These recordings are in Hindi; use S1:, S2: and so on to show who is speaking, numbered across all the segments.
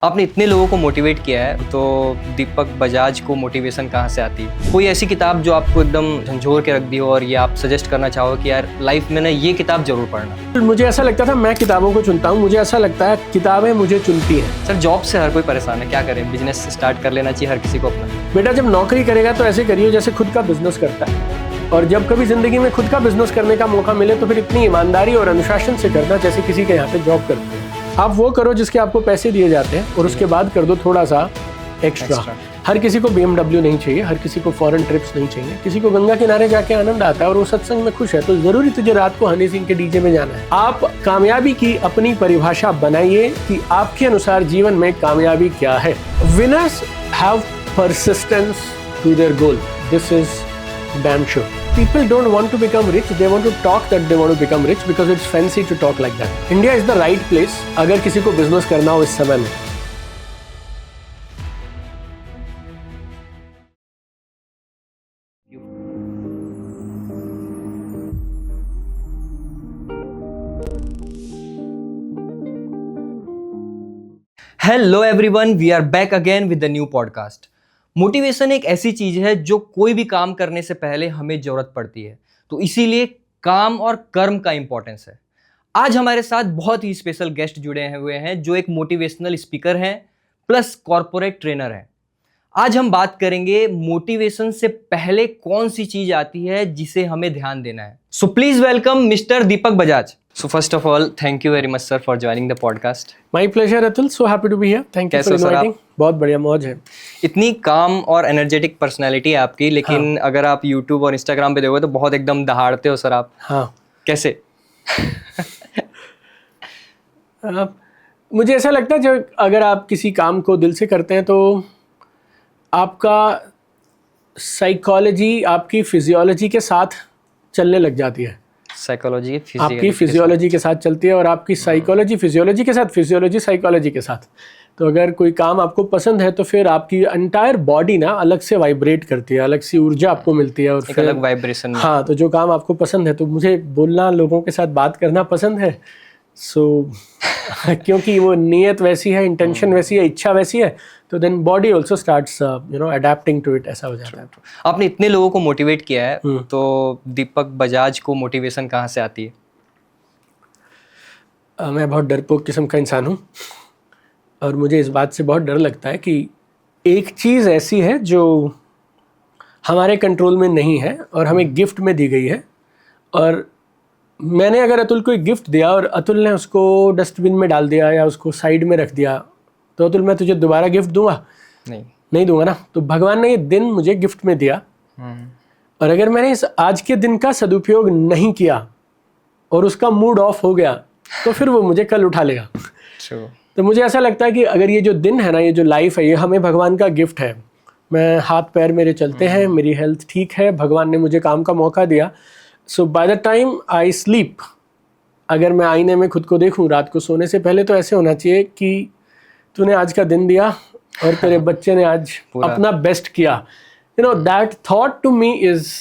S1: आपने इतने लोगों को मोटिवेट किया है, तो दीपक बजाज को मोटिवेशन कहाँ से आती है? कोई ऐसी किताब जो आपको एकदम झंझोर के रख दी हो और ये आप सजेस्ट करना चाहो कि यार लाइफ में ना ये किताब जरूर पढ़ना?
S2: मुझे ऐसा लगता था मैं किताबों को चुनता हूँ, मुझे ऐसा लगता है किताबें मुझे चुनती हैं।
S1: सर जॉब से हर कोई परेशान है, क्या करें? बिजनेस स्टार्ट कर लेना चाहिए हर किसी को अपना।
S2: बेटा जब नौकरी करेगा तो ऐसे करिए जैसे खुद का बिजनेस करता है, और जब कभी जिंदगी में खुद का बिजनेस करने का मौका मिले तो फिर इतनी ईमानदारी और अनुशासन से करना जैसे किसी के यहाँ पे जॉब करते हैं। आप वो करो जिसके आपको पैसे दिए जाते हैं और उसके बाद कर दो थोड़ा सा एक्स्ट्रा। हर किसी को BMW नहीं चाहिए, हर किसी को फॉरेन ट्रिप्स नहीं चाहिए, किसी को गंगा किनारे जाके आनंद आता है और वो सत्संग में खुश है, तो जरूरी तुझे रात को हनी सिंह के डीजे में जाना है। आप कामयाबी की अपनी परिभाषा बनाइए कि आपके अनुसार जीवन में कामयाबी क्या है। Winners have persistence to their goal, this is damn sure. People don't want to become rich, they want to talk that they want to become rich because it's fancy to talk like that. India is the right place अगर किसी को बिजनेस करना हो इस समय में।
S1: Hello everyone, we are back again with the new podcast. Motivation एक ऐसी चीज है जो कोई भी काम करने से पहले हमें जरूरत पड़ती है, तो इसीलिए काम और कर्म का इंपॉर्टेंस है। आज हमारे साथ बहुत ही स्पेशल गेस्ट जुड़े हुए हैं जो एक मोटिवेशनल स्पीकर हैं प्लस कॉर्पोरेट ट्रेनर हैं। आज हम बात करेंगे मोटिवेशन से पहले कौन सी चीज आती है जिसे हमें ध्यान देना है। So please welcome mister Deepak Bajaj. So first of all, thank you very much sir for joining the podcast.
S2: My pleasure Atul, so happy to be here. Thank you for inviting. बहुत बढ़िया, मौज है।
S1: इतनी काम और एनर्जेटिक पर्सनैलिटी है आपकी, लेकिन अगर आप YouTube और Instagram पे देखोगे तो बहुत एकदम दहाड़ते हो सर आप।
S2: हाँ।
S1: कैसे?
S2: मुझे ऐसा लगता है जब अगर आप किसी काम को दिल से करते हैं तो आपका साइकोलॉजी आपकी फिजियोलॉजी के साथ चलने लग जाती है।
S1: साइकोलॉजी
S2: आपकी फिजियोलॉजी के साथ चलती है और आपकी साइकोलॉजी फिजियोलॉजी के साथ, फिजियोलॉजी साइकोलॉजी के साथ। तो अगर कोई काम आपको पसंद है तो फिर आपकी एंटायर बॉडी ना अलग से वाइब्रेट करती है, अलग सी ऊर्जा आपको मिलती है और
S1: एक
S2: फिर
S1: अलग वाइब्रेशन।
S2: हाँ, तो जो काम आपको पसंद है, तो मुझे बोलना, लोगों के साथ बात करना पसंद है। क्योंकि वो नीयत वैसी है, इंटेंशन वैसी है, इच्छा वैसी है, तो then body also starts adapting to it, ऐसा हो जाता है।
S1: आपने इतने लोगों को मोटिवेट किया है, तो दीपक बजाज को मोटिवेशन कहाँ से आती है?
S2: मैं बहुत डरपोक किस्म का इंसान हूँ और मुझे इस बात से बहुत डर लगता है कि एक चीज़ ऐसी है जो हमारे कंट्रोल में नहीं है और हमें गिफ्ट में दी गई है, और मैंने अगर अतुल को एक गिफ्ट दिया और अतुल ने उसको डस्टबिन में डाल दिया या उसको साइड में रख दिया, तो अतुल मैं तुझे दोबारा गिफ्ट दूंगा? नहीं दूंगा ना। तो भगवान ने ये दिन मुझे गिफ्ट में दिया, और अगर मैंने इस आज के दिन का सदुपयोग नहीं किया और उसका मूड ऑफ हो गया तो फिर वो मुझे कल उठा लेगा। तो मुझे ऐसा लगता है कि अगर ये जो दिन है ना, ये जो लाइफ है, ये हमें भगवान का गिफ्ट है। मैं हाथ पैर मेरे चलते हैं, मेरी हेल्थ ठीक है, भगवान ने मुझे काम का मौका दिया। So by the time I sleep, अगर मैं आईने में खुद को देखूं रात को सोने से पहले, तो ऐसे होना चाहिए कि तूने आज का दिन दिया और तेरे बच्चे ने आज अपना बेस्ट किया। You know, that thought to me is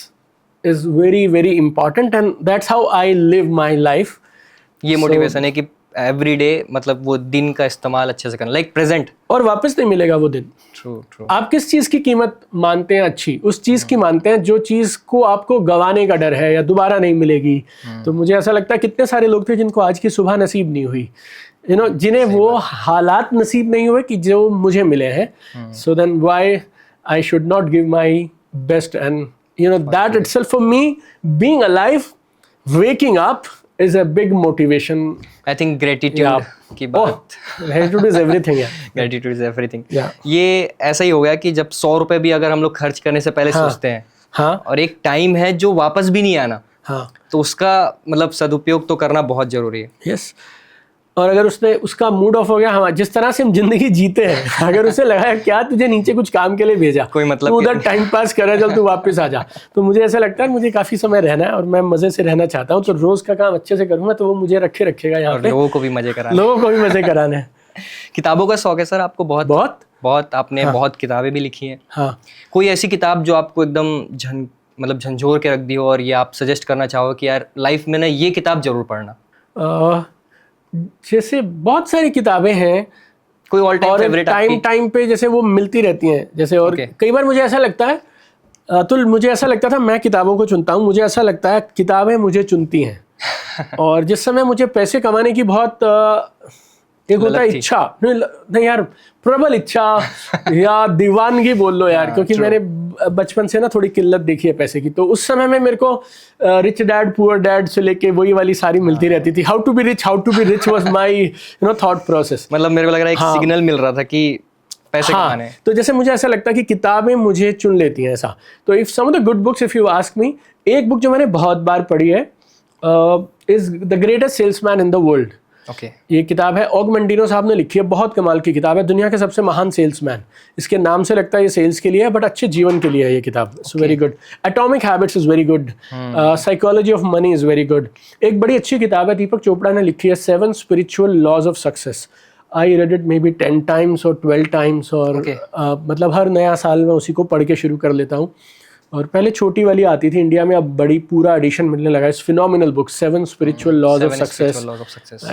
S2: very very important, and that's how I live my life.
S1: ये मोटिवेशन है कि एवरी डे, मतलब वो दिन का इस्तेमाल अच्छे से करना, लाइक प्रेजेंट,
S2: और वापस नहीं मिलेगा वो दिन।
S1: ट्रू।
S2: आप किस चीज़ की कीमत मानते हैं अच्छी? उस चीज़ की मानते हैं जो चीज़ को आपको गंवाने का डर है या दोबारा नहीं मिलेगी। तो मुझे ऐसा लगता है कितने सारे लोग थे जिनको आज की सुबह नसीब नहीं हुई, जिन्हें वो हालात नसीब नहीं हुए कि जो मुझे मिले हैं। So then why I should not give my best, and that itself for me, being alive, waking up is a big motivation.
S1: I think gratitude की बात।
S2: Gratitude is everything, yeah.
S1: Gratitude is everything.
S2: Yeah.
S1: ये ऐसा ही हो गया कि जब 100 रुपए भी अगर हम लोग खर्च करने से पहले सोचते हैं,
S2: हाँ,
S1: और एक टाइम है जो वापस भी नहीं आना,
S2: हाँ,
S1: तो उसका मतलब सदुपयोग तो करना बहुत जरूरी है।
S2: yes. और अगर उसका मूड ऑफ हो गया, हम जिस तरह से हम जिंदगी जीते हैं, अगर उसे लगा क्या तुझे नीचे कुछ काम के लिए भेजा,
S1: कोई मतलब
S2: तू उधर टाइम पास कर रहा है, चल तू वापस आ जा। तो मुझे ऐसा लगता है मुझे काफी समय रहना है और मैं मजे से रहना चाहता हूँ, तो रोज का काम अच्छे से करूंगा तो वो मुझे रखेगा यहाँ पे।
S1: लोगों को भी मजे कराना है। किताबों का शौक है सर आपको? बहुत आपने बहुत किताबें भी लिखी हैं।
S2: हाँ।
S1: कोई ऐसी किताब जो आपको एकदम झंझोर के रख दी हो और ये आप सजेस्ट करना चाहो कि यार लाइफ में ना ये किताब जरूर पढ़ना?
S2: जैसे बहुत सारी किताबें हैं
S1: कोई ऑल टाइम
S2: और
S1: फेवरेट
S2: टाइम पे जैसे वो मिलती रहती हैं जैसे, और
S1: Okay.
S2: कई बार मुझे ऐसा लगता है अतुल, मुझे ऐसा लगता था मैं किताबों को चुनता हूँ, मुझे ऐसा लगता है किताबें मुझे चुनती हैं। और जिस समय मुझे पैसे कमाने की बहुत एक होता है
S1: ललक थी।
S2: इच्छा, नहीं यार, प्रबल इच्छा या दीवानगी बोल लो यार, क्योंकि मैंने बचपन से ना थोड़ी किल्लत देखी है पैसे की, तो उस समय में मेरे को रिच डैड पुअर डैड से लेके वही वाली सारी मिलती रहती थी। How to be rich was my thought process.
S1: मतलब मेरे को लग रहा है एक सिग्नल मिल रहा था कि पैसे कमाने हैं।
S2: तो जैसे मुझे ऐसा लगता है कि किताबें मुझे चुन लेती हैं ऐसा। तो if some of the good books, if you ask me, एक बुक जो मैंने बहुत बार पढ़ी है is the greatest salesman in the world.
S1: Okay.
S2: ये किताब है, ऑगमेंटिनो साहब ने लिखी है, बहुत कमाल की किताब है, दुनिया के सबसे महान सेल्समैन। इसके नाम से लगता है ये सेल्स के लिए है, बट अच्छे जीवन के लिए है ये किताब। It's very good. Atomic habits is very good. Psychology of money is very good. एक बड़ी अच्छी किताब है, दीपक चोपड़ा ने लिखी है, 7 spiritual laws of success. I read it maybe 10 times और 12 times, और मतलब हर नया साल में उसी को पढ़ के शुरू कर लेता हूँ। और पहले छोटी वाली आती थी इंडिया में, अब बड़ी पूरा एडिशन मिलने लगा। It's phenomenal book, 7 spiritual laws of success.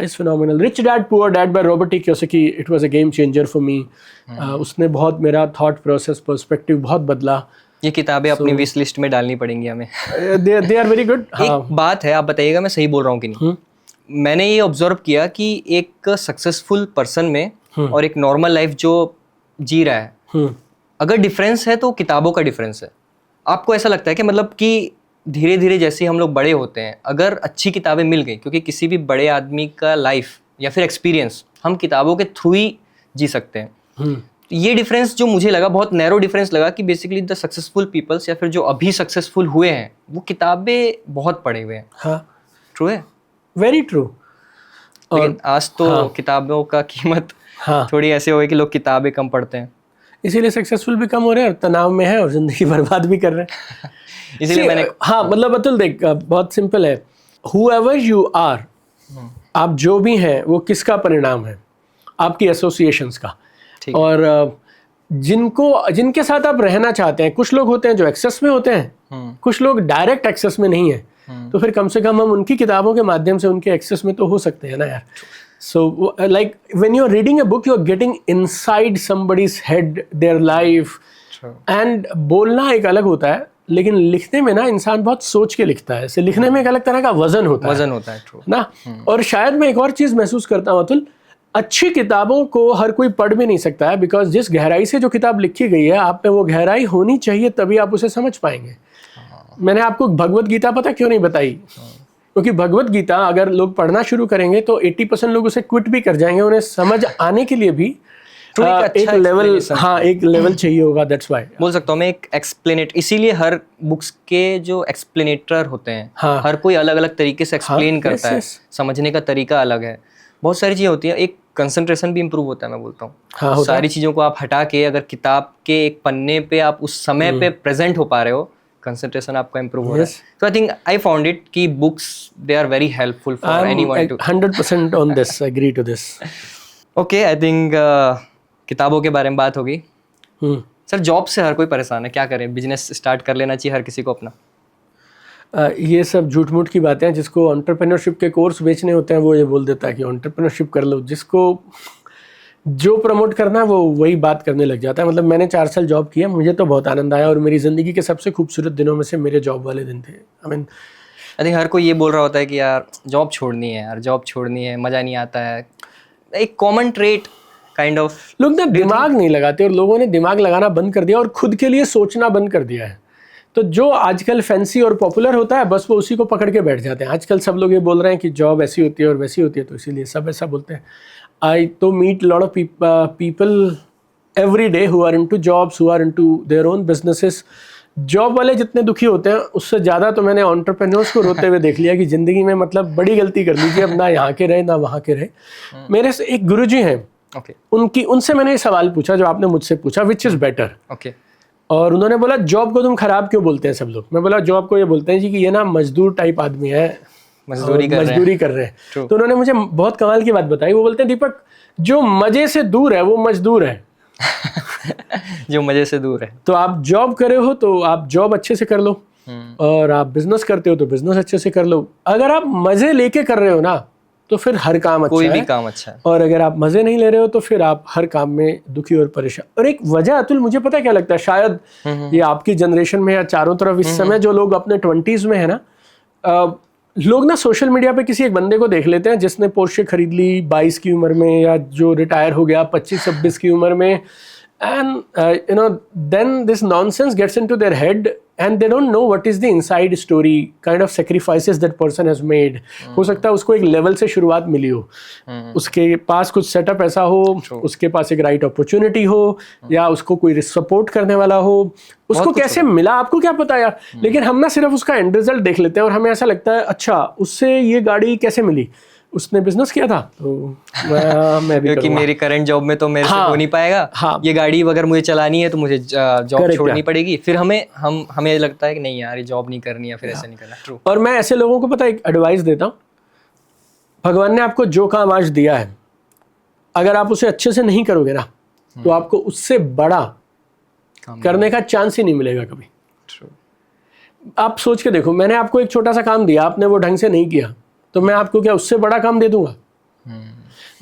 S2: It's phenomenal. Rich dad poor dad by Robert T Kiyosaki, it was a game changer for me. उसने बहुत मेरा थॉट प्रोसेस पर्सपेक्टिव बहुत बदला।
S1: ये किताबें अपनी विश लिस्ट में डालनी पड़ेंगी हमें।
S2: They are very good.
S1: एक बात है, आप बताइएगा मैं सही बोल रहा हूँ कि नहीं। मैंने ये ऑब्जर्व किया कि एक सक्सेसफुल पर्सन में और एक नॉर्मल लाइफ जो जी रहा है, अगर डिफरेंस है तो किताबों का डिफरेंस है। आपको ऐसा लगता है कि मतलब कि धीरे धीरे जैसे हम लोग बड़े होते हैं, अगर अच्छी किताबें मिल गई, क्योंकि किसी भी बड़े आदमी का लाइफ या फिर एक्सपीरियंस हम किताबों के थ्रू ही जी सकते हैं। ये डिफरेंस जो मुझे लगा, बहुत नैरो डिफरेंस लगा, कि बेसिकली द सक्सेसफुल पीपल्स या फिर जो अभी सक्सेसफुल हुए हैं वो किताबें बहुत पढ़े हुए हैं।
S2: हाँ,
S1: ट्रू है,
S2: वेरी ट्रू।
S1: लेकिन आज तो किताबों का कीमत थोड़ी ऐसे हो गई कि लोग किताबें कम पढ़ते हैं,
S2: इसीलिए सक्सेसफुल भी कम हो रहे हैं और तनाव में है और जिंदगी बर्बाद भी कर रहे हैं।
S1: इसीलिए मैंने
S2: मतलब अतुल देख, बहुत सिंपल है। हुएवर यू आर, आप जो भी हैं वो किसका परिणाम है? आपकी एसोसिएशंस का। और जिनके साथ आप रहना चाहते हैं, कुछ लोग होते हैं जो एक्सेस में होते हैं, कुछ लोग डायरेक्ट एक्सेस में नहीं है, तो फिर कम से कम हम उनकी किताबों के माध्यम से उनके एक्सेस में तो हो सकते हैं ना यार। So like when you're reading a book, you're getting inside somebody's head, their life. True. And बोलना एक अलग होता है, लेकिन लिखने में ना इंसान बहुत सोच के लिखता है। इसे लिखने में एक अलग तरह का वजन होता है true. ना। और शायद मैं एक और चीज़ महसूस करता हूँ अतुल, अच्छी किताबों को हर कोई पढ़ भी नहीं सकता है, बिकॉज जिस गहराई से जो किताब लिखी गई है, आप में वो गहराई होनी चाहिए, तभी आप उसे समझ पाएंगे। मैंने आपको भगवत गीता पता क्यों नहीं बताई? क्योंकि भगवत गीता अगर लोग पढ़ना शुरू करेंगे तो 80% लोग उसे क्विट भी कर जाएंगे। उन्हें समझ आने के लिए भी एक लेवल, एक लेवल चाहिए होगा। दैट्स व्हाई
S1: बोल सकता हूँ मैं एक एक्सप्लेनेट, इसीलिए हर बुक्स के जो एक्सप्लेनेटर होते हैं, हर कोई अलग अलग तरीके से एक्सप्लेन करता है, समझने का तरीका अलग है, बहुत सारी चीजें होती है। एक कंसंट्रेशन भी इंप्रूव होता है, मैं बोलता हूँ। सारी चीजों को आप हटा के अगर किताब के एक पन्ने पे आप उस समय पे प्रेजेंट हो पा रहे हो, कंसंट्रेशन आपका इंप्रूव हो रहा है। तो I think I found it कि books they are very helpful for anyone to
S2: 100% on this, agree to this.
S1: Okay, I think किताबों के बारे में बात होगी। सर, जॉब से हर कोई परेशान है, क्या करें? बिजनेस स्टार्ट कर लेना चाहिए हर किसी को अपना।
S2: ये सब झूठ मूठ की बातें हैं। जिसको एंटरप्रेन्योरशिप के कोर्स बेचने होते हैं वो ये बोल देता है कि एंटरप्रेन्योरशिप कर लो। जिसको जो प्रमोट करना है वो वही बात करने लग जाता है। मतलब मैंने 4 साल जॉब किया, मुझे तो बहुत आनंद आया और मेरी ज़िंदगी के सबसे खूबसूरत दिनों में से मेरे जॉब वाले दिन थे। आई
S1: थिंक हर कोई ये बोल रहा होता है कि यार जॉब छोड़नी है, यार जॉब छोड़नी है, मज़ा नहीं आता है। एक कॉमन ट्रेट काइंड ऑफ,
S2: लोग ना दिमाग नहीं लगाते और लोगों ने दिमाग लगाना बंद कर दिया और खुद के लिए सोचना बंद कर दिया है। तो जो आजकल फैंसी और पॉपुलर होता है, बस वो उसी को पकड़ के बैठ जाते हैं। आजकल सब लोग ये बोल रहे हैं कि जॉब ऐसी होती है और वैसी होती है, तो इसीलिए सब ऐसा बोलते हैं। I to meet a lot of people every day who are into jobs, who are into their own businesses. Job वाले जितने दुखी होते हैं उससे ज़्यादा तो मैंने एंटरप्रेन्योर्स को रोते हुए देख लिया कि ज़िंदगी में मतलब बड़ी गलती कर लीजिए, अब ना यहाँ के रहे ना वहाँ के रहे। मेरे से एक गुरुजी हैं, उनसे मैंने ये सवाल पूछा जो आपने मुझसे पूछा, विच इज़ बेटर। और उन्होंने बोला जॉब को तुम खराब क्यों बोलते हैं सब लोग? मैं बोला जॉब को ये बोलते हैं जी कि ये ना मजदूर टाइप आदमी है, मजदूरी कर रहे हैं। तो उन्होंने मुझे बहुत कमाल की बात बताई। वो बोलते हैं दीपक, जो मजे से दूर है वो मजदूर है।
S1: जो मजे से दूर है।
S2: तो आप जॉब कर रहे हो तो आप जॉब अच्छे से कर लो, और आप बिजनेस करते हो तो बिजनेस अच्छे से कर लो। अगर आप मजे लेके कर रहे हो ना, तो फिर हर काम अच्छा
S1: कोई
S2: है,
S1: भी काम अच्छा है।
S2: और अगर आप मजे नहीं ले रहे हो तो फिर आप हर काम में दुखी और परेशान। और एक वजह अतुल मुझे पता है क्या लगता है, शायद ये आपकी जनरेशन में या चारों तरफ इस समय जो लोग अपने 20s में है ना, लोग ना सोशल मीडिया पे किसी एक बंदे को देख लेते हैं जिसने पोर्शे खरीद ली 22 की उम्र में, या जो रिटायर हो गया 25-26 की उम्र में, and then this nonsense gets into their head and they don't know what is the inside story, kind of sacrifices that person has made. हो सकता है उसको एक लेवल से शुरुआत मिली हो, उसके पास कुछ सेटअप ऐसा हो, उसके पास एक राइट अपॉर्चुनिटी हो, या उसको कोई सपोर्ट करने वाला हो, उसको कैसे मिला आपको क्या पता यार। लेकिन हम ना सिर्फ उसका एंड रिजल्ट देख लेते हैं और हमें ऐसा लगता है अच्छा उससे ये गाड़ी कैसे मिली, उसने बिजनेस किया था तो मैं भी
S1: क्योंकि मेरी करंट जॉब में तो मेरे से हो नहीं पाएगा, ये गाड़ी अगर मुझे चलानी है तो मुझे जॉब छोड़नी पड़ेगी, फिर हमें लगता है कि नहीं यार ये जॉब नहीं करनी है, फिर ऐसा नहीं करना। ट्रू।
S2: और मैं ऐसे लोगों को पता है एक एडवाइस देता हूँ, भगवान ने आपको जो काम आज दिया है अगर आप उसे अच्छे से नहीं करोगे ना तो आपको उससे बड़ा करने का चांस ही नहीं मिलेगा कभी।
S1: True.
S2: आप सोच के देखो, मैंने आपको एक छोटा सा काम दिया, आपने वो ढंग से नहीं किया, तो मैं आपको क्या उससे बड़ा काम दे दूंगा?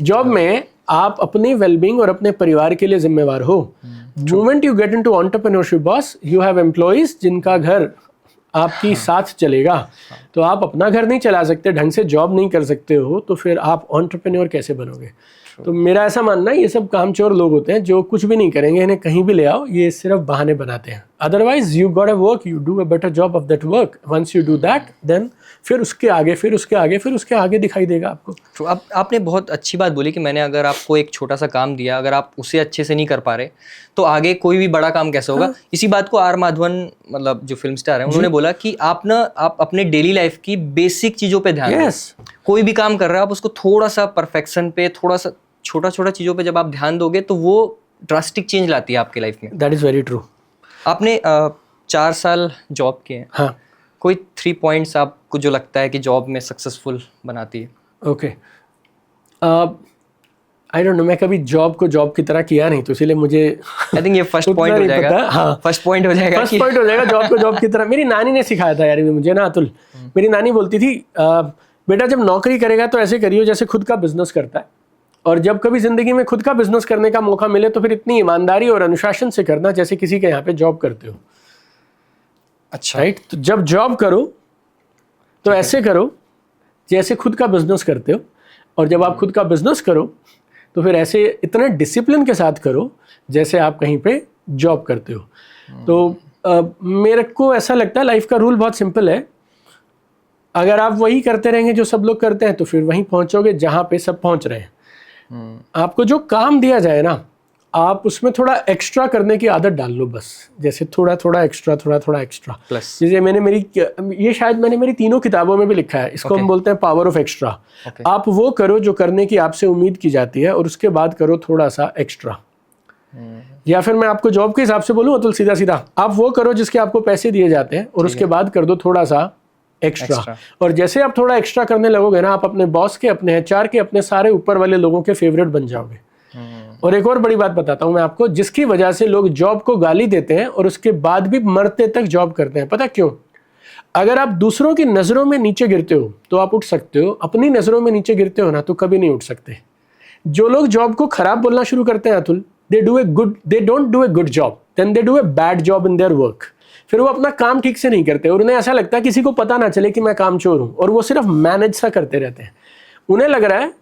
S2: जॉब में आप अपनी वेलबींग और अपने परिवार के लिए जिम्मेवार हो। Moment you get into entrepreneurship boss, you have employees जिनका घर आपकी साथ चलेगा। तो आप अपना घर नहीं चला सकते, ढंग से जॉब नहीं कर सकते हो, तो फिर आप एंटरप्रेन्योर कैसे बनोगे? तो मेरा ऐसा मानना है ये सब कामचोर लोग होते हैं जो कुछ भी नहीं करेंगे, इन्हें कहीं भी ले आओ, ये सिर्फ बहाने बनाते हैं। Otherwise you got a work, you do a better job of that work, once you do that then फिर उसके आगे फिर उसके आगे फिर उसके आगे दिखाई देगा आपको।
S1: तो आपने बहुत अच्छी बात बोली कि मैंने अगर आपको एक छोटा सा काम दिया, अगर आप उसे अच्छे से नहीं कर पा रहे तो आगे कोई भी बड़ा काम कैसे होगा। इसी बात को आर माधवन, मतलब जो फिल्म स्टार है, उन्होंने बोला कि आप अपने डेली लाइफ की बेसिक चीजों पे ध्यान दें। कोई भी काम कर रहे हो आप उसको थोड़ा सा परफेक्शन पे, थोड़ा सा छोटा छोटा चीजों पे जब आप ध्यान दोगे तो वो ड्रास्टिक चेंज लाती है आपकी लाइफ में।
S2: That is very true.
S1: आपने 4 साल जॉब किए हैं।
S2: हाँ।
S1: कोई 3 पॉइंट्स आपको जो लगता है कि जॉब में सक्सेसफुल बनाती है?
S2: ओके, आई डोंट नो, मैं कभी जॉब को जॉब की तरह किया नहीं, तो इसीलिए मुझे
S1: आई थिंक ये फर्स्ट पॉइंट हो जाएगा।
S2: हाँ,
S1: फर्स्ट पॉइंट हो जाएगा।
S2: फर्स्ट पॉइंट हो जाएगा जॉब को जॉब की तरह। मेरी नानी ने सिखाया था यार मुझे ना अतुल, मेरी नानी बोलती थी बेटा जब नौकरी करेगा तो ऐसे करियो जैसे खुद का बिजनेस करता है, और जब कभी जिंदगी में खुद का बिजनेस करने का मौका मिले तो फिर इतनी ईमानदारी और अनुशासन से करना जैसे किसी के यहाँ पे जॉब करते हो।
S1: अच्छा,
S2: राइट। तो जब जॉब करो तो ऐसे करो जैसे खुद का बिजनेस करते हो, और जब आप खुद का बिजनेस करो तो फिर ऐसे इतने डिसिप्लिन के साथ करो जैसे आप कहीं पे जॉब करते हो। तो मेरे को ऐसा लगता है लाइफ का रूल बहुत सिंपल है, अगर आप वही करते रहेंगे जो सब लोग करते हैं तो फिर वहीं पहुंचोगे जहां पे सब पहुंच रहे हैं। आपको जो काम दिया जाए ना, आप उसमें थोड़ा एक्स्ट्रा करने की आदत डाल लो बस, जैसे थोड़ा थोड़ा एक्स्ट्रा, थोड़ा थोड़ा एक्स्ट्रा। जैसे ये शायद मैंने मेरी तीनों किताबों में भी लिखा है, इसको हम बोलते हैं पावर ऑफ एक्स्ट्रा। आप वो करो जो करने की आपसे उम्मीद की जाती है, और उसके बाद करो थोड़ा सा एक्स्ट्रा। या फिर मैं आपको जॉब के हिसाब से बोलूँ तो सीधा सीधा आप वो करो जिसके आपको पैसे दिए जाते हैं, और उसके बाद कर दो थोड़ा सा एक्स्ट्रा। और जैसे आप थोड़ा एक्स्ट्रा करने लगोगे ना, आप अपने बॉस के, अपने एचआर के, अपने सारे ऊपर वाले लोगों के फेवरेट बन जाओगे। और एक और बड़ी बात बताता हूं मैं आपको, जिसकी वजह से लोग जॉब को गाली देते हैं और उसके बाद भी मरते तक जॉब करते हैं, पता क्यों? अगर आप दूसरों की नजरों में नीचे गिरते हो तो आप उठ सकते हो, अपनी नजरों में नीचे गिरते हो ना तो कभी नहीं उठ सकते। जो लोग जॉब को खराब बोलना शुरू करते हैं Atul, they don't do a good job, then they do a bad job in their work. फिर वो अपना काम ठीक से नहीं करते और उन्हें ऐसा लगता है किसी को पता ना चले कि मैं कामचोर हूं, और वो सिर्फ मैनेज सा करते रहते हैं। उन्हें लग रहा है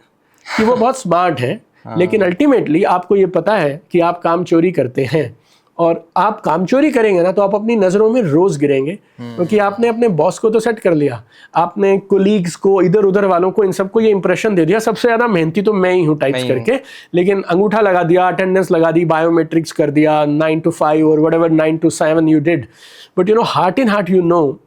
S2: कि वो बहुत स्मार्ट है, लेकिन अल्टीमेटली आपको ये पता है कि आप काम चोरी करते हैं, और आप काम चोरी करेंगे ना तो आप अपनी नज़रों में रोज गिरेंगे, क्योंकि आपने अपने बॉस को तो सेट कर लिया, आपने कोलीग्स को, इधर उधर वालों को, इन सबको ये इंप्रेशन दे दिया सबसे ज़्यादा मेहनती तो मैं ही हूँ टाइप्स करके, लेकिन अंगूठा लगा दिया, अटेंडेंस लगा दी, बायोमेट्रिक्स कर दिया, 9 to 5 और whatever 9 to 7 you did, but you know heart in heart you know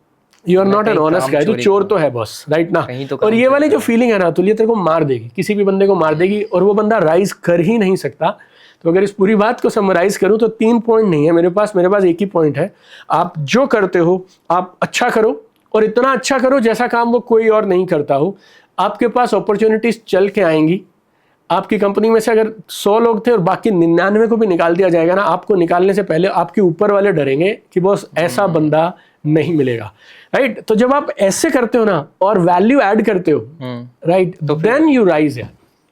S2: you are not an honest guy, तो चोर तो है बॉस, राइट ना। और ये वाली जो फीलिंग है ना, तो ये तेरे को मार देगी, किसी भी बंदे को मार देगी, और वो बंदा राइज कर ही नहीं सकता। तो अगर इस पूरी बात को समराइज करूं तो 3 पॉइंट नहीं है मेरे पास एक ही पॉइंट है। आप जो करते हो आप अच्छा करो, और इतना अच्छा करो जैसा काम वो कोई और नहीं करता हो। आपके पास अपॉर्चुनिटीज चल के आएंगी, आपकी कंपनी में से अगर 100 लोग थे और बाकी 99 को भी निकाल दिया जाएगा ना, आपको निकालने से पहले आपके ऊपर वाले डरेंगे कि बॉस ऐसा बंदा नहीं मिलेगा, राइट? तो जब आप ऐसे करते हो ना और वैल्यू ऐड करते हो, राइट, देन यू राइज। यार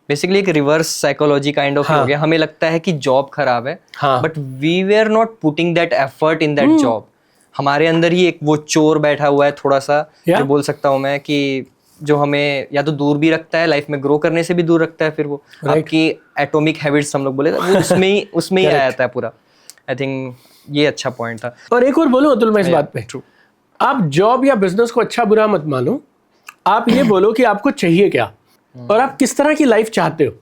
S1: बेसिकली एक रिवर्स साइकोलॉजी काइंड ऑफ हो गया। हमें लगता है कि जॉब खराब है, but we were not putting that effort in that job. हमारे अंदर ही एक वो चोर बैठा हुआ है थोड़ा सा, जो बोल सकता हूँ मैं, कि जो हमें या तो दूर भी रखता है, लाइफ में ग्रो करने से भी दूर रखता है। फिर वो आपकी एटॉमिक हैबिट्स हम लोग बोले, वो उसमें ही आ जाता है पूरा। आई थिंक ये अच्छा पॉइंट था।
S2: और एक और बोलूं अतुल मैं इस बात पे, आप जॉब या बिजनेस को अच्छा बुरा मत मानो, आप ये बोलो कि आपको चाहिए क्या और आप किस तरह की लाइफ चाहते हो।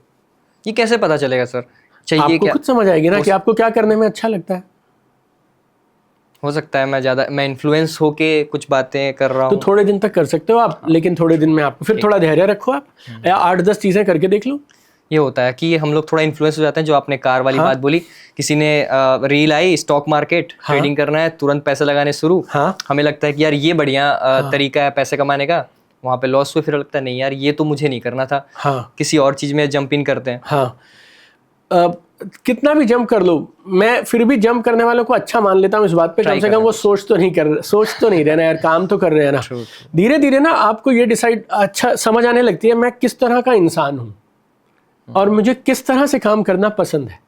S1: ये कैसे पता चलेगा सर? चाहिए
S2: आपको
S1: क्या?
S2: खुद समझ आएगी ना कि आपको क्या करने में अच्छा लगता है।
S1: हो सकता है मैं इन्फ्लुएंस होके कुछ बातें कर रहा
S2: तो
S1: हूँ,
S2: थोड़े दिन तक कर सकते हो आप, लेकिन थोड़े दिन में आपको फिर थोड़ा धैर्य रखो आप, या 8-10 चीजें करके देख लो।
S1: ये होता है कि हम लोग थोड़ा इन्फ्लुएंस हो जाते हैं। जो आपने कार वाली बात बोली, किसी ने रील आई, स्टॉक मार्केट ट्रेडिंग करना है, तुरंत पैसे लगाने शुरू। हमें लगता है कि यार ये बढ़िया तरीका है पैसे कमाने का, वहां पे लॉस हुए, फिर लगता है नहीं यार ये तो मुझे नहीं करना था। किसी और चीज में जंप इन करते हैं।
S2: कितना भी जंप कर लो, मैं फिर भी जंप करने वालों को अच्छा मान लेता हूँ इस बात पे, कम से कम वो सोच तो नहीं रहे ना यार, काम तो कर रहे हैं ना। धीरे धीरे ना आपको ये डिसाइड अच्छा समझ आने लगती है मैं किस तरह का इंसान हूँ और मुझे किस तरह से काम करना पसंद है।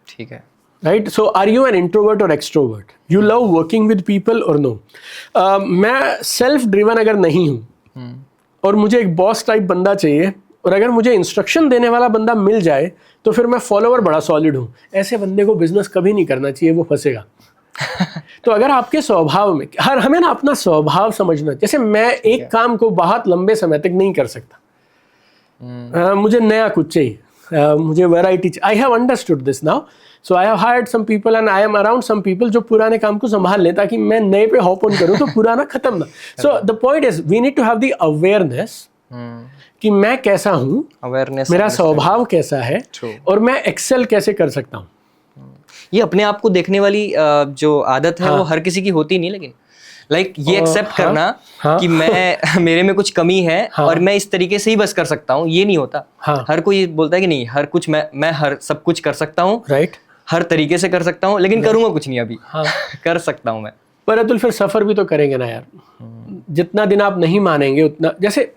S1: ठीक है,
S2: right? So are you an introvert और extrovert? You love working with people और नो? मैं सेल्फ ड्रिवन अगर नहीं हूँ और मुझे एक बॉस टाइप बंदा चाहिए, और अगर मुझे इंस्ट्रक्शन देने वाला बंदा मिल जाए तो फिर मैं फॉलोअर बड़ा सॉलिड हूँ। ऐसे बंदे को बिजनेस कभी नहीं करना चाहिए, वो फंसेगा। तो अगर आपके स्वभाव में, हमें ना अपना स्वभाव समझना, जैसे मैं एक काम को बहुत लंबे समय तक नहीं कर सकता, मुझे नया कुछ चाहिए, मुझे variety. I have understood this now, so I have hired some people and I am around some people जो पुराने काम को संभाल ले, ताकि मैं नए पे हॉप ऑन करूं तो पुराना खत्म ना। So the point is we need to have the awareness कि मैं कैसा हूं, अवेयरनेस, मेरा स्वभाव कैसा है, और मैं एक्सेल कैसे कर सकता हूं।
S1: ये अपने आप को देखने वाली जो आदत है वो हर किसी की होती नहीं, लेकिन ये एक्सेप्ट करना कि मैं मेरे में कुछ कमी है और मैं इस तरीके से ही बस कर सकता हूँ, ये नहीं होता। हर कोई बोलता है कि नहीं, हर कुछ मैं हर सब कुछ कर सकता हूँ, राइट, हर तरीके से कर सकता हूँ, लेकिन करूंगा कुछ नहीं अभी। कर सकता हूँ मैं,
S2: पर अतुल फिर सफर भी तो करेंगे ना यार। जितना दिन आप नहीं मानेंगे उतना, जैसे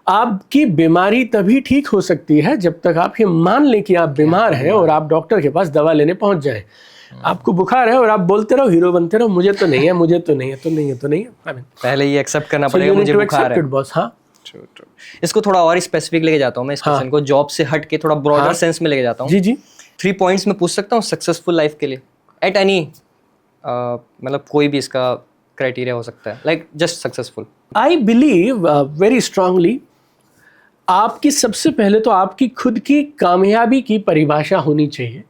S2: आपकी बीमारी तभी ठीक हो सकती है जब तक आप ये मान लें कि आप बीमार हैं और आप डॉक्टर के पास दवा लेने पहुंच जाएं। आपको बुखार है और आप बोलते रहो, हीरो बनते रहो, मुझे तो नहीं है, मुझे तो नहीं है, तो नहीं है, तो नहीं है।
S1: पहले ये एक्सेप्ट करना पड़ेगा मुझे बुखार है
S2: बॉस। हाँ,
S1: इसको थोड़ा और स्पेसिफिक लेके जाता हूँ मैं इस क्वेश्चन को, जॉब से हट के थोड़ा ब्रॉडर सेंस में लेके जाता हूँ।
S2: जी
S1: 3 पॉइंट्स में पूछ सकता हूँ सक्सेसफुल लाइफ के लिए, एट एनी, मतलब कोई भी इसका क्राइटेरिया हो सकता है, just successful.
S2: I believe very strongly, आपकी सबसे पहले तो आपकी खुद की कामयाबी की परिभाषा होनी चाहिए।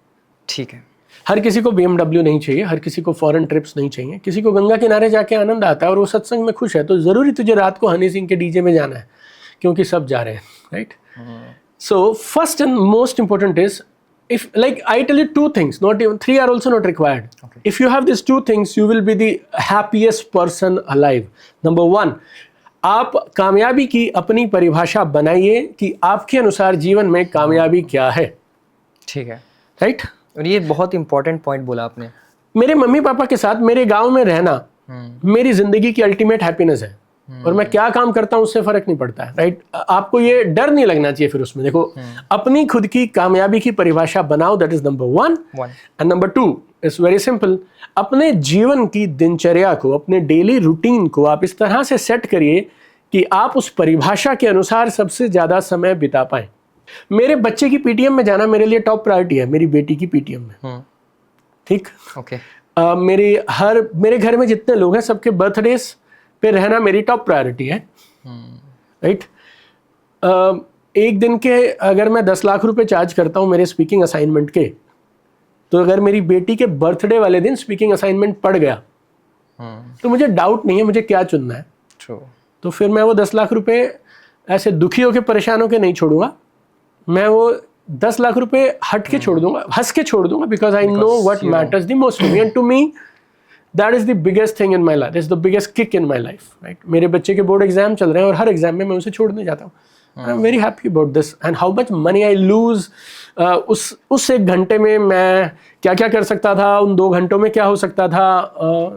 S1: ठीक है,
S2: हर किसी को BMW नहीं चाहिए, हर किसी को फॉरेन ट्रिप्स नहीं चाहिए, किसी को गंगा किनारे जाके आनंद आता है और वो सत्संग में खुश है, तो जरूरी तुझे रात को हनी सिंह के डीजे में जाना है क्योंकि सब जा रहे हैं, right? So first and most important is, if I tell you 2 things, not even 3 are also not required. Okay. If you have these 2 things, you will be the happiest person alive. Number 1, आप कामयाबी की अपनी परिभाषा बनाइए कि आपके अनुसार जीवन में कामयाबी क्या है।
S1: ठीक है,
S2: राइट?
S1: और ये बहुत इंपॉर्टेंट पॉइंट बोला आपने।
S2: मेरे मम्मी पापा के साथ मेरे गांव में रहना मेरी जिंदगी की अल्टीमेट हैप्पीनेस है, और मैं क्या काम करता हूं उससे फर्क नहीं पड़ता है, राइट? आपको ये डर नहीं लगना चाहिए फिर उसमें। देखो, अपनी खुद की कामयाबी की परिभाषा बनाओ, that is number 1। And number 2 is very simple, अपने जीवन की दिनचर्या को, अपने डेली रूटीन को आप इस तरह से सेट करिए कि आप उस परिभाषा के अनुसार सबसे ज्यादा समय बिता पाए। मेरे बच्चे की पीटीएम में जाना मेरे लिए टॉप प्रायोरिटी है, मेरी बेटी की पीटीएम में। ठीक,
S1: ओके।
S2: मेरे घर में जितने लोग हैं सबके बर्थडेज पे रहना मेरी टॉप प्रायोरिटी है, राइट? एक दिन के अगर मैं 10 लाख रुपए चार्ज करता हूं मेरे स्पीकिंग असाइनमेंट के, तो अगर मेरी बेटी के बर्थडे वाले दिन स्पीकिंग असाइनमेंट पड़ गया तो मुझे डाउट नहीं है मुझे क्या चुनना है। तो फिर मैं वो 10 लाख रुपए ऐसे दुखी होकर परेशान होकर नहीं छोड़ूंगा, मैं वो 10 लाख रुपए हट के छोड़ दूंगा, हंस के छोड़ दूंगा, because I know what matters the most to me, and to me that is the biggest thing in my life, is the biggest kick in my life, right? मेरे बच्चे के बोर्ड एग्जाम चल रहे हैं और हर एग्जाम में मैं उसे छोड़ने जाता हूँ, I'm very happy about this and how much money I lose. उस एक घंटे में मैं क्या क्या कर सकता था, उन 2 घंटों में क्या हो सकता था,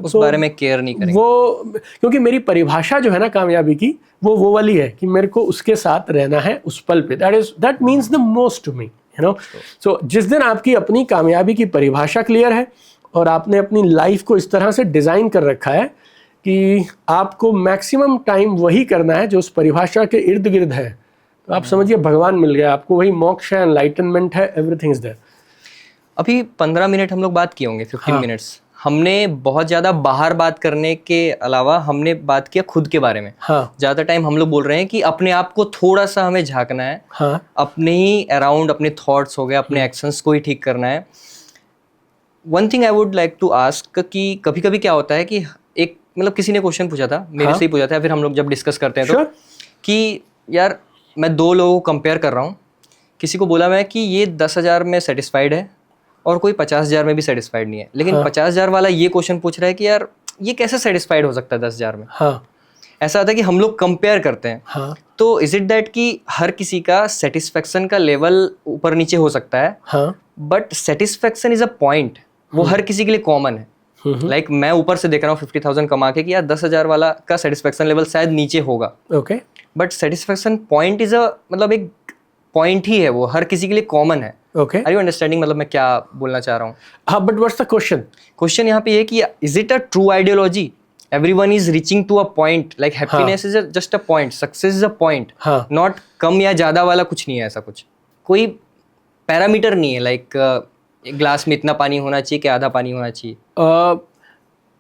S1: उस बारे में केयर नहीं करेंगे
S2: वो, क्योंकि मेरी परिभाषा जो है ना कामयाबी की, वो वाली है कि मेरे को उसके साथ रहना है उस पल पे. That means the most to me, you know. So जिस दिन आपकी अपनी कामयाबी की परिभाषा क्लियर है और आपने अपनी लाइफ को इस तरह से डिज़ाइन कर रखा है कि आपको मैक्सिमम टाइम वही करना है जो उस परिभाषा के इर्द गिर्द है, तो आप समझिए भगवान मिल गया आपको, वही मोक्ष है, एनलाइटनमेंट है, एवरीथिंग इज देयर. अभी
S1: 15 मिनट हम लोग बात किए होंगे, 15 मिनट्स हमने बहुत ज़्यादा बाहर बात करने के अलावा हमने बात किया खुद के बारे में. ज़्यादा टाइम हम लोग बोल रहे हैं कि अपने आप को थोड़ा सा हमें झांकना है, अपने ही अराउंड अपने थॉट्स हो गए, अपने एक्शंस को ही ठीक करना है. One thing I would like to ask कि कभी कभी क्या होता है कि एक मतलब किसी ने क्वेश्चन पूछा था, मेरे से ही पूछा था, फिर हम लोग जब डिस्कस करते हैं तो कि यार मैं 2 लोगों को कंपेयर कर रहा हूँ, किसी को बोला मैं कि ये 10,000 में सेटिस्फाइड है और कोई 50,000 में भी सेटिस्फाइड नहीं है, लेकिन 50,000 वाला ये क्वेश्चन पूछ रहा है कि यार ये कैसे सेटिस्फाइड हो सकता है 10,000 में. ऐसा होता है कि हम लोग कंपेयर करते हैं. तो इज इट दैट कि हर किसी का सेटिस्फेक्शन का लेवल ऊपर नीचे हो सकता है, but satisfaction is a point, वो हर किसी के लिए कॉमन है. लाइक मैं ऊपर से देख रहा हूँ 50,000 कमा के कि यार 10,000 वाला का सेटिस्फेक्शन लेवल शायद नीचे होगा, but satisfaction point is a मतलब एक पॉइंट ही है, वो हर किसी के लिए कॉमन है. आर यू अंडरस्टैंडिंग मतलब मैं क्या बोलना चाह रहा हूँ?
S2: हाँ, but what's the question?
S1: Question यहाँ पे ये कि is it a true ideology? Everyone is reaching to a point, like happiness is just a point, success is a point, not कम या ज़्यादा वाला कुछ नहीं है, ऐसा कुछ कोई पैरामीटर नहीं है. लाइक एक ग्लास में इतना पानी होना चाहिए कि आधा पानी होना चाहिए.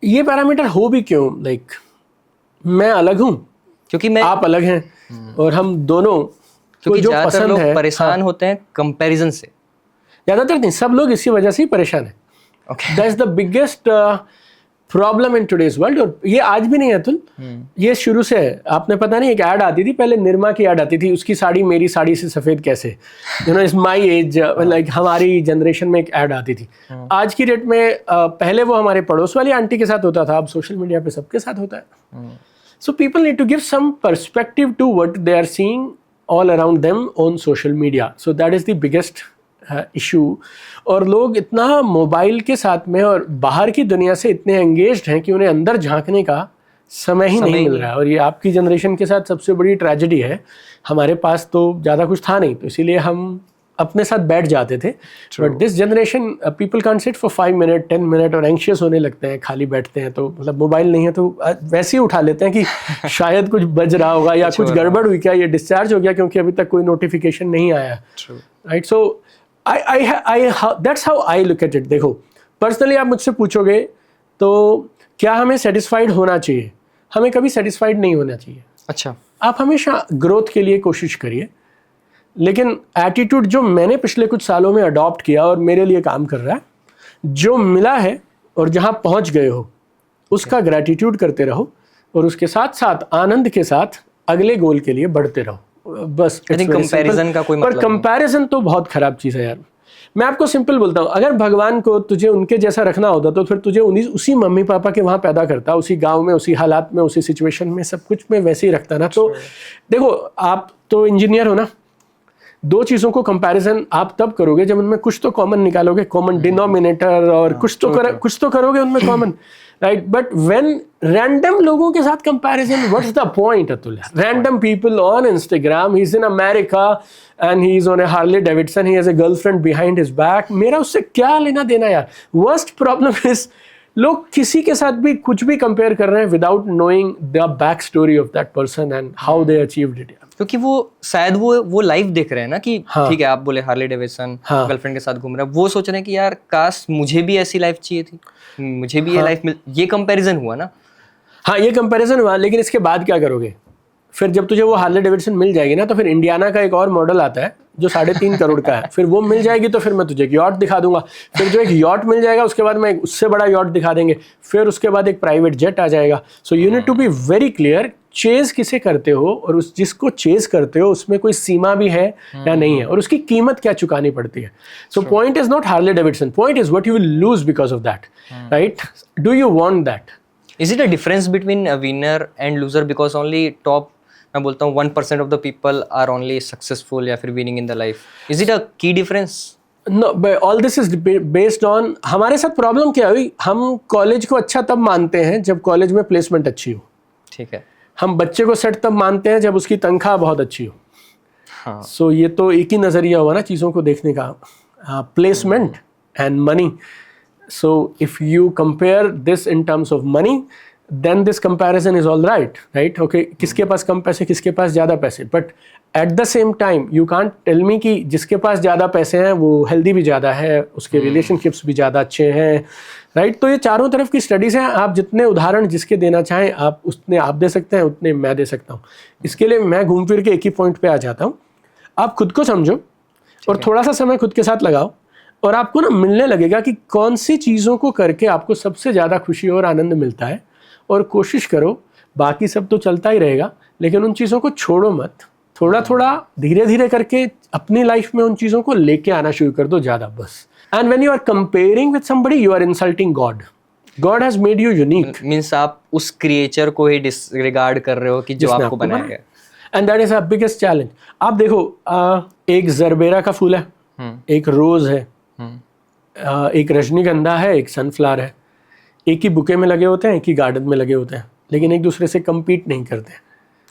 S2: ये पैरामीटर हो भी क्यों? लाइक मैं अलग हूँ
S1: क्योंकि मैं, आप
S2: अलग हैं और हम दोनों,
S1: क्योंकि ज़्यादातर लोग परेशान होते हैं कंपैरिजन से.
S2: ज़्यादातर नहीं, सब लोग इसी वजह से ही परेशान है. That is the biggest problem in today's world. और ये आज भी नहीं है अतुल, ये शुरू से है. आपने पता नहीं, एक ऐड आती थी पहले, निरमा की ऐड आती थी, उसकी साड़ी मेरी साड़ी से सफ़ेद कैसे, you know, is my age, like हमारी जनरेशन में एक ऐड आती थी. आज की डेट में पहले वो हमारे पड़ोस वाली आंटी के साथ होता था, अब सोशल मीडिया पे सबके साथ होता है. So people need to give some perspective to what they are seeing all around them on social media. So that is the biggest issue. और लोग इतना मोबाइल के साथ में और बाहर की दुनिया से इतने एंगेज्ड हैं कि उन्हें अंदर झांकने का समय ही नहीं मिल रहा है. और ये आपकी जनरेशन के साथ सबसे बड़ी ट्रेजेडी है. हमारे पास तो ज़्यादा कुछ था नहीं, तो इसीलिए हम अपने साथ बैठ जाते थे. But this generation people can't sit for 5 minute 10 minute और एंशियस होने लगते हैं, खाली बैठते हैं तो मतलब मोबाइल नहीं है तो वैसे ही उठा लेते हैं कि शायद कुछ बज रहा होगा या कुछ गड़बड़ हुई, क्या ये डिस्चार्ज हो गया क्योंकि अभी तक कोई नोटिफिकेशन नहीं आया. Right. So that's how I look at it. देखो, पर्सनली आप मुझसे पूछोगे तो क्या हमें सेटिस्फाइड होना चाहिए? हमें कभी सेटिस्फाइड नहीं होना चाहिए.
S1: अच्छा.
S2: आप हमेशा ग्रोथ के लिए कोशिश करिए, लेकिन एटीट्यूड जो मैंने पिछले कुछ सालों में अडॉप्ट किया और मेरे लिए काम कर रहा है, जो मिला है और जहाँ पहुँच गए हो उसका ग्रैटिट्यूड करते रहो और उसके साथ साथ आनंद के साथ अगले गोल के लिए बढ़ते रहो. बस
S1: कंपैरिजन का कोई मतलब
S2: पर कंपैरिजन तो बहुत खराब चीज़ है यार. मैं आपको सिंपल बोलता हूँ, अगर भगवान को तुझे उनके जैसा रखना होता तो फिर तुझे उसी मम्मी पापा के वहाँ पैदा करता, उसी गांव में, उसी हालात में, उसी सिचुएशन में, सब कुछ में वैसे ही रखता ना. तो देखो, आप तो इंजीनियर हो ना, 2 चीज़ों को कंपैरिजन आप तब करोगे जब उनमें कुछ तो कॉमन निकालोगे, कॉमन डिनोमिनेटर, और कुछ तो करोगे उनमें common. Right. But when random लोगों के साथ comparison, what's the point Atul? Random people on Instagram, he is in America and he is on A Harley Davidson, he has a girlfriend behind his back. मेरा उससे क्या लेना देना यार? वर्स्ट प्रॉब्लम इज लोग किसी के साथ भी कुछ भी कंपेयर कर रहे हैं without knowing the back story of that person and how they achieved it.
S1: क्योंकि वो शायद वो लाइफ देख रहे हैं ना कि ठीक है, आप बोले हार्ले डेविडसन, गर्लफ्रेंड के साथ घूम रहा है, वो सोच रहे हैं कि यार काश मुझे भी ऐसी लाइफ चाहिए थी, मुझे भी ये लाइफ मिल. ये कंपैरिजन हुआ ना.
S2: हाँ, ये कंपैरिजन हुआ, लेकिन इसके बाद क्या करोगे? फिर जब तुझे वो हार्ले डेविडसन मिल जाएगी ना, तो फिर इंडियाना का एक और मॉडल आता है जो 3.5 करोड़ का है. फिर वो मिल जाएगी तो फिर मैं तुझे एक यॉट दिखा दूंगा. फिर जो एक यॉट मिल जाएगा उसके बाद मैं उससे बड़ा यॉट दिखा देंगे. फिर उसके बाद एक प्राइवेट जेट आ जाएगा. So you need to be very clear, chase किसे करते हो और उस जिसको चेज करते हो उसमें कोई सीमा भी है या नहीं है, और उसकी कीमत क्या चुकानी पड़ती है. So point is not Harley Davidson, point is what you will lose because of that. Right. Do you want that?
S1: Is it a difference between a winner and loser because only top मैं बोलता हूँ 1% of the people are only successful या फिर winning in the life, is it a key difference?
S2: No, all this is based on, हमारे साथ प्रॉब्लम क्या हुई, हम कॉलेज को अच्छा तब मानते हैं जब कॉलेज में प्लेसमेंट अच्छी हो।
S1: ठीक है।
S2: हम बच्चे को सेट तब मानते हैं जब उसकी तनख्वाह बहुत अच्छी हो।
S1: हाँ।
S2: सो ये तो एक ही नज़रिया हुआ ना चीज़ों को देखने का, placement and money. So if you compare this in terms of money, then this comparison is all right okay, किसके पास कम पैसे, किसके पास ज़्यादा पैसे, but at the same time you can't tell me कि जिसके पास ज़्यादा पैसे हैं वो हेल्दी भी ज़्यादा है, उसके रिलेशनशिप्स भी ज़्यादा अच्छे हैं, राइट। तो ये चारों तरफ की स्टडीज़ हैं, आप जितने उदाहरण जिसके देना चाहें आप उतने आप दे सकते हैं, उतने मैं दे सकता हूँ। इसके लिए मैं घूम फिर के एक ही पॉइंट पे आ जाता हूँ, आप खुद को समझो और थोड़ा सा समय खुद के साथ लगाओ और आपको ना मिलने लगेगा कि कौन सी चीज़ों को करके आपको सबसे ज़्यादा खुशी और आनंद मिलता है, और कोशिश करो, बाकी सब तो चलता ही रहेगा लेकिन उन चीज़ों को छोड़ो मत, थोड़ा थोड़ा धीरे धीरे करके अपनी लाइफ में उन चीज़ों को लेके आना शुरू कर दो ज़्यादा, बस। And when you are comparing with somebody you are insulting God. God has made you unique.
S1: Means आप उस क्रिएचर को ही डिसरिगार्ड कर रहे हो कि जो आपको बनाया है।
S2: And that is a biggest challenge. आप देखो, एक जरबेरा का फूल है, एक रोज है, एक रजनीगंधा है, एक सनफ्लावर है, एक ही बुके में लगे होते हैं, एक ही गार्डन में लगे होते हैं, लेकिन एक दूसरे से compete नहीं करते,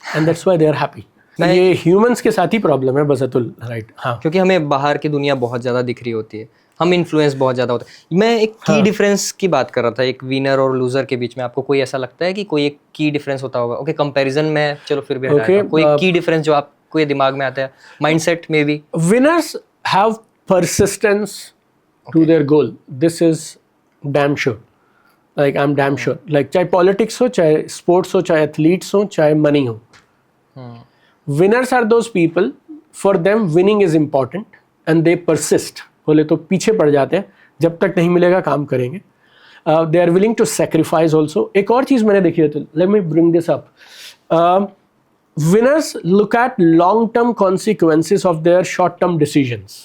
S2: and that's why they are happy. ये ह्यूमंस के साथ ही प्रॉब्लम है बस, अतुल, राइट। हाँ,
S1: क्योंकि हमें बाहर की दुनिया बहुत ज़्यादा दिख रही होती है, हम इन्फ्लुएंस बहुत ज़्यादा होता है। मैं एक की डिफरेंस की बात कर रहा था, एक विनर और लूजर के बीच में। आपको कोई ऐसा लगता है कि कोई एक की डिफरेंस होता होगा? ओके, कंपैरिजन में चलो फिर भी हटा देता हूं। कोई की डिफरेंस जो आपको ये दिमाग में आता है, माइंडसेट में भी?
S2: Winners have persistence to their goal, this is damn sure, like I am damn sure. Like चाहे पॉलिटिक्स हो, चाहे स्पोर्ट्स हो, चाहे एथलीट्स हो, चाहे मनी हो, winners are those people, for them winning is important and they persist. बोले तो पीछे पड़ जाते हैं, जब तक नहीं मिलेगा काम करेंगे। They are willing to sacrifice also. एक और चीज़ मैंने देखी है, तो let me bring this up. Winners look at long term consequences of their short term decisions,